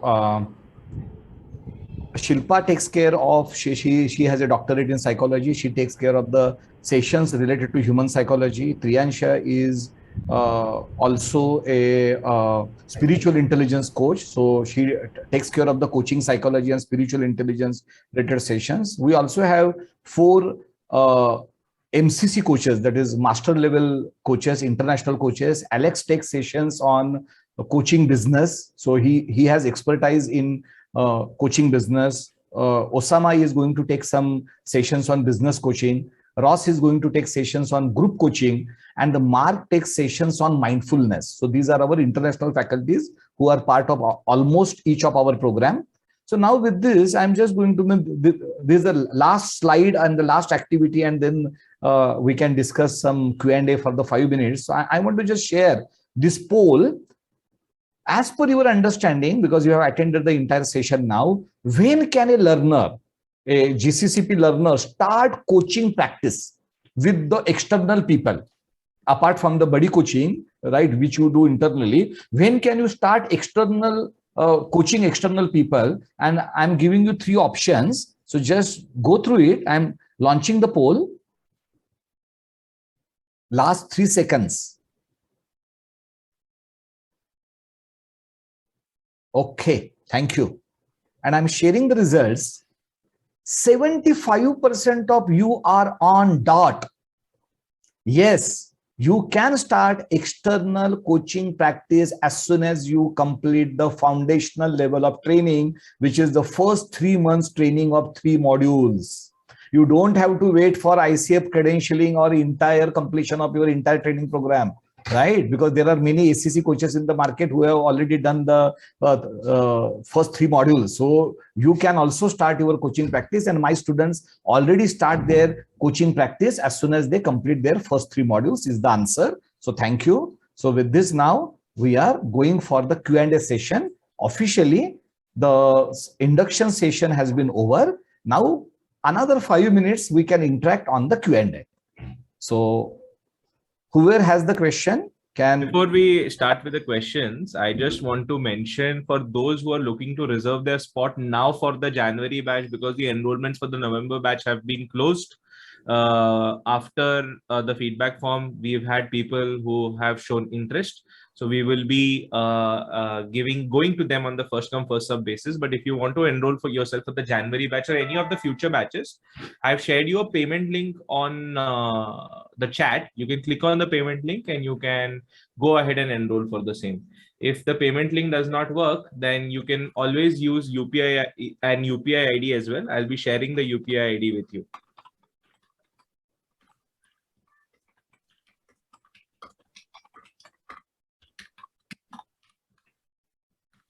[SPEAKER 2] Shilpa takes care of, she has a doctorate in psychology. She takes care of the sessions related to human psychology. Triyansha is also a spiritual intelligence coach. So she takes care of the coaching psychology and spiritual intelligence related sessions. We also have 4 MCC coaches, that is master level coaches, international coaches. Alex takes sessions on coaching business. So he has expertise in coaching business. Osama is going to take some sessions on business coaching. Ross is going to take sessions on group coaching, and the Mark takes sessions on mindfulness. So these are our international faculties who are part of almost each of our program. So now with this, I'm just going to make this is the last slide and the last activity, and then we can discuss some Q&A for the 5 minutes. So I want to just share this poll. As per your understanding, because you have attended the entire session now, when can a learner, a GCCP learner, start coaching practice with the external people? Apart from the buddy coaching, right, which you do internally, when can you start external coaching external people? And I'm giving you 3 options. So just go through it. I'm launching the poll. Last 3 seconds. Okay, thank you. And I'm sharing the results. 75% of you are on dot. Yes, you can start external coaching practice as soon as you complete the foundational level of training, which is the first 3 months training of 3 modules. You don't have to wait for ICF credentialing or entire completion of your entire training program. right? Because there are many ACC coaches in the market who have already done the first 3 modules. So you can also start your coaching practice, and my students already start their coaching practice as soon as they complete their first 3 modules is the answer. So thank you. So with this, now we are going for the Q&A session. Officially, the induction session has been over. Now another 5 minutes we can interact on the Q&A. So whoever has the question can.
[SPEAKER 1] Before we start with the questions, I just want to mention for those who are looking to reserve their spot now for the January batch, because the enrollments for the November batch have been closed. After the feedback form, we've had people who have shown interest. So we will be going to them on the first come first serve basis. But if you want to enroll for yourself for the January batch or any of the future batches, I've shared you a payment link on the chat. You can click on the payment link and you can go ahead and enroll for the same. If the payment link does not work, then you can always use UPI and UPI ID as well. I'll be sharing the UPI ID with you.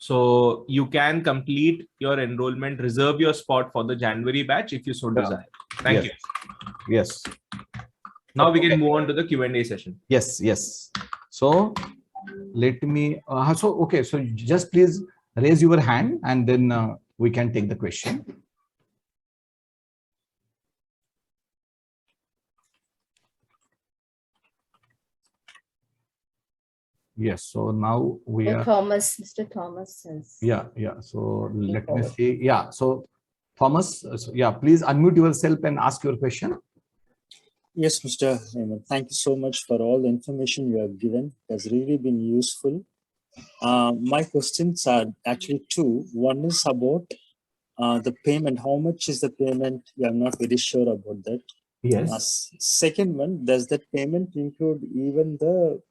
[SPEAKER 1] So you can complete your enrollment, reserve your spot for the January batch if you so desire. Thank you.
[SPEAKER 2] Yes.
[SPEAKER 1] Now we can move on to the Q&A session.
[SPEAKER 2] Yes, yes. So let me, okay, so just please raise your hand and then we can take the question. Yes, so now we are.
[SPEAKER 3] Mr. Thomas says.
[SPEAKER 2] Yeah. So let me see. Yeah, so Thomas, please unmute yourself and ask your question.
[SPEAKER 9] Yes, Mr. Hemant, thank you so much for all the information you have given. It has really been useful. My questions are actually 2. One is about the payment. How much is the payment? I'm not very sure about that.
[SPEAKER 2] Yes.
[SPEAKER 9] Second one, does that payment include even the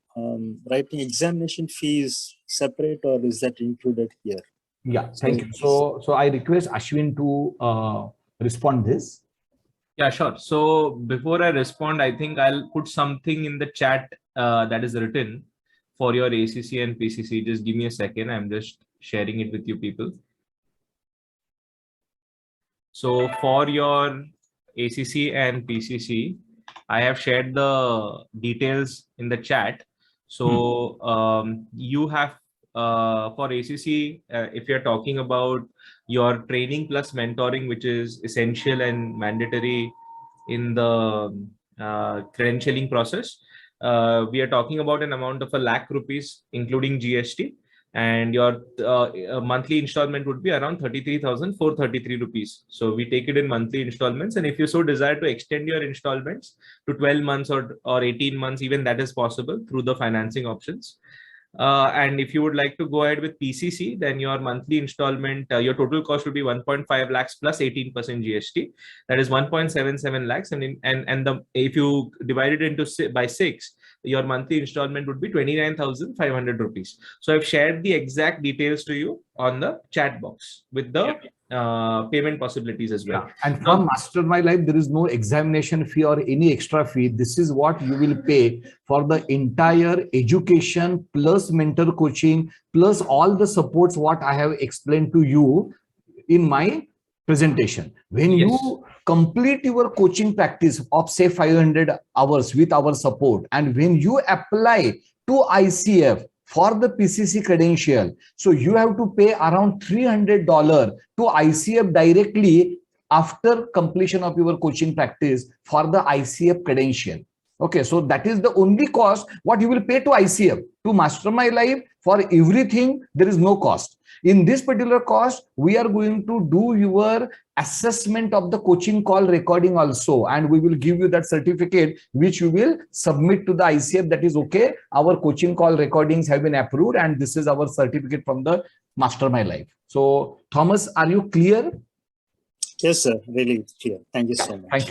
[SPEAKER 9] writing examination fees separate, or is that included here?
[SPEAKER 2] Yeah, thank you. So I request Ashwin to respond this.
[SPEAKER 1] Yeah, sure. So before I respond, I think I'll put something in the chat that is written for your ACC and PCC. Just give me a second. I'm just sharing it with you people. So for your ACC and PCC, I have shared the details in the chat. So you have for ACC, if you're talking about your training plus mentoring, which is essential and mandatory in the credentialing process, we are talking about an amount of ₹1,00,000, including GST, and your monthly installment would be around ₹33,433. So we take it in monthly installments, and if you so desire to extend your installments to 12 months or 18 months, even that is possible through the financing options. And if you would like to go ahead with PCC, then your monthly installment, your total cost would be 1.5 lakhs plus 18% GST. That is 1.77 lakhs. And if you divide it into by 6, your monthly installment would be ₹29,500. So I've shared the exact details to you on the chat box with the payment possibilities as well.
[SPEAKER 2] Yeah. And from Master My Life, there is no examination fee or any extra fee. This is what you will pay for the entire education plus mentor coaching plus all the supports what I have explained to you in my presentation. When you complete your coaching practice of say 500 hours with our support, and when you apply to ICF for the PCC credential, so you have to pay around $300 to ICF directly after completion of your coaching practice for the ICF credential. Okay, so that is the only cost what you will pay to ICF. To Master My Life, for everything there is no cost. In this particular cost, we are going to do your assessment of the coaching call recording also, and we will give you that certificate which you will submit to the ICF. That is okay, our coaching call recordings have been approved and this is our certificate from the Master My Life. So Thomas, are you clear?
[SPEAKER 9] Yes, sir. Really clear. Thank you so much.
[SPEAKER 2] Thank you.